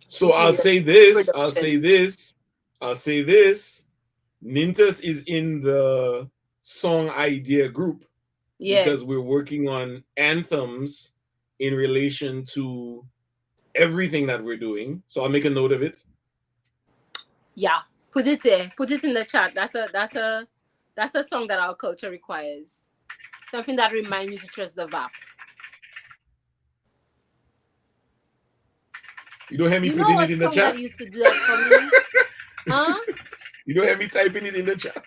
[SPEAKER 2] So
[SPEAKER 1] think we
[SPEAKER 2] I'll
[SPEAKER 1] need a
[SPEAKER 2] say this. I'll say
[SPEAKER 1] production.
[SPEAKER 2] this. I'll say this. Nintas is in the song idea group
[SPEAKER 1] Yeah.
[SPEAKER 2] because we're working on anthems in relation to everything that we're doing. So I'll make a note of it.
[SPEAKER 1] Yeah, put it there. Put it in the chat. That's a song that our culture requires. Something that reminds you to trust the VAP.
[SPEAKER 2] You don't hear me
[SPEAKER 1] You know
[SPEAKER 2] putting it
[SPEAKER 1] what
[SPEAKER 2] in the
[SPEAKER 1] song that
[SPEAKER 2] chat?
[SPEAKER 1] used to do that for me? Huh?
[SPEAKER 2] You don't hear me typing it in the chat?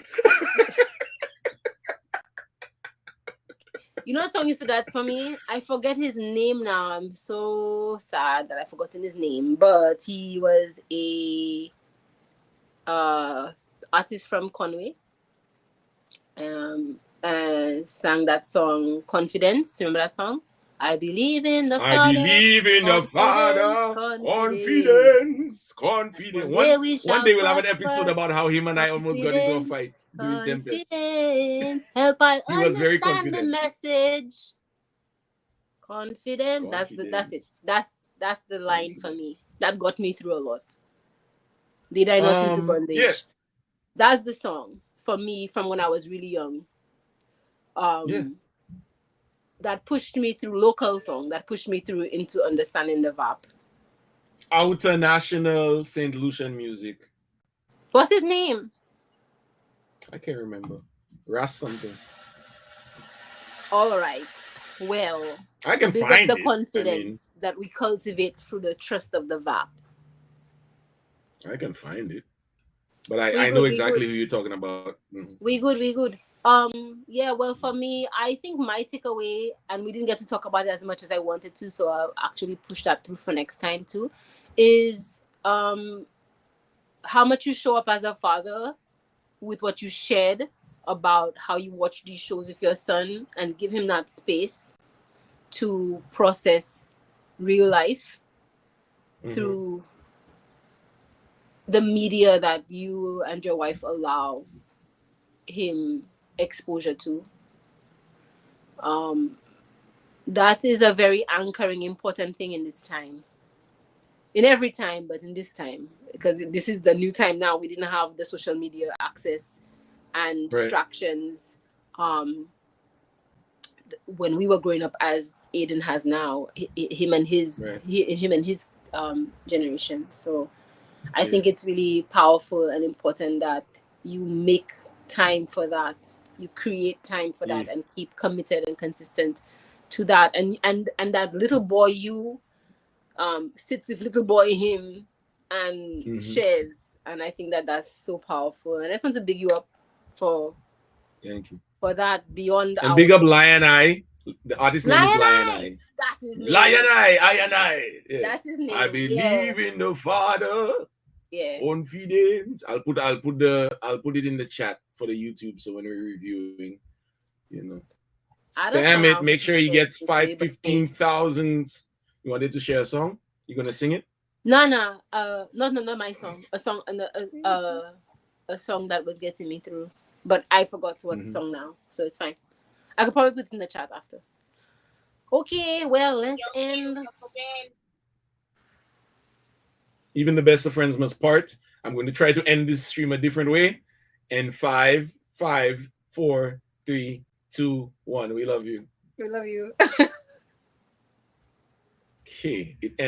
[SPEAKER 1] You know what song used to do that for me? I forget his name now. I'm so sad that I've forgotten his name. But he was a uh artist from Conway. Sang that song Confidence. Remember that song? I believe in the
[SPEAKER 2] I
[SPEAKER 1] Father.
[SPEAKER 2] believe in the
[SPEAKER 1] Confidence,
[SPEAKER 2] Father.
[SPEAKER 1] confidence.
[SPEAKER 2] Confidence, confidence.
[SPEAKER 1] One day
[SPEAKER 2] One
[SPEAKER 1] we
[SPEAKER 2] one
[SPEAKER 1] shall
[SPEAKER 2] day we'll have an episode
[SPEAKER 1] prosper.
[SPEAKER 2] about how him and I almost got into a fight
[SPEAKER 1] Confidence,
[SPEAKER 2] during Tempest.
[SPEAKER 1] confidence. Help I
[SPEAKER 2] He was very
[SPEAKER 1] understand the
[SPEAKER 2] confident.
[SPEAKER 1] message. Confident. That's it.
[SPEAKER 2] Confidence.
[SPEAKER 1] That's the line for me.
[SPEAKER 2] Confidence.
[SPEAKER 1] That got me through a lot. Lead I not into
[SPEAKER 2] Yeah.
[SPEAKER 1] bondage. That's the song for me from when I was really young.
[SPEAKER 2] Yeah.
[SPEAKER 1] That pushed me through local song. That pushed me through into understanding the VAP.
[SPEAKER 2] Outer national St. Lucian music.
[SPEAKER 1] What's his name?
[SPEAKER 2] I can't remember. Ras something.
[SPEAKER 1] All right. Well,
[SPEAKER 2] I can
[SPEAKER 1] big up
[SPEAKER 2] find
[SPEAKER 1] the
[SPEAKER 2] it. I mean,
[SPEAKER 1] confidence that we cultivate through the trust of the VAP.
[SPEAKER 2] I can find it. But
[SPEAKER 1] We
[SPEAKER 2] I know
[SPEAKER 1] good, we good.
[SPEAKER 2] exactly who you're talking about.
[SPEAKER 1] We good, we good. Yeah, well for me, I think my takeaway, and we didn't get to talk about it as much as I wanted to, so I'll actually push that through for next time too, is how much you show up as a father with what you shared about how you watch these shows with your son and give him that space to process real life through the media that you and your wife allow him exposure to. That is a very anchoring, important thing in this time. In every time, but in this time, because this is the new time now. We didn't have the social media access and
[SPEAKER 2] Right.
[SPEAKER 1] distractions when we were growing up, as Aiden has now. Him and his generation. So I think it's really powerful and important that you make time for that. You create time for that and keep committed and consistent to that. And that little boy you sits with little boy him and shares. And I think that that's so powerful. And I just want to big you up for
[SPEAKER 2] Thank you.
[SPEAKER 1] for that beyond
[SPEAKER 2] And
[SPEAKER 1] our
[SPEAKER 2] big up Lion Eye. The artist name is Lion Eye.
[SPEAKER 1] That's his name.
[SPEAKER 2] Lion Eye, Iron Eye. Yeah.
[SPEAKER 1] That's his name.
[SPEAKER 2] I believe in the Father.
[SPEAKER 1] Yeah.
[SPEAKER 2] Confidence. I'll put it in the chat for the YouTube, so when we're reviewing, spam it. Make sure he gets 15,000. You wanted to share a song? You gonna sing it?
[SPEAKER 1] No, not my song. A song, a song that was getting me through, but I forgot what song now, so it's fine. I could probably put it in the chat after. Okay, well, let's end.
[SPEAKER 2] Even the best of friends must part. I'm going to try to end this stream a different way. And 5, 4, 3, 2, 1. We love you.
[SPEAKER 1] We love you.
[SPEAKER 2] Okay. It ends.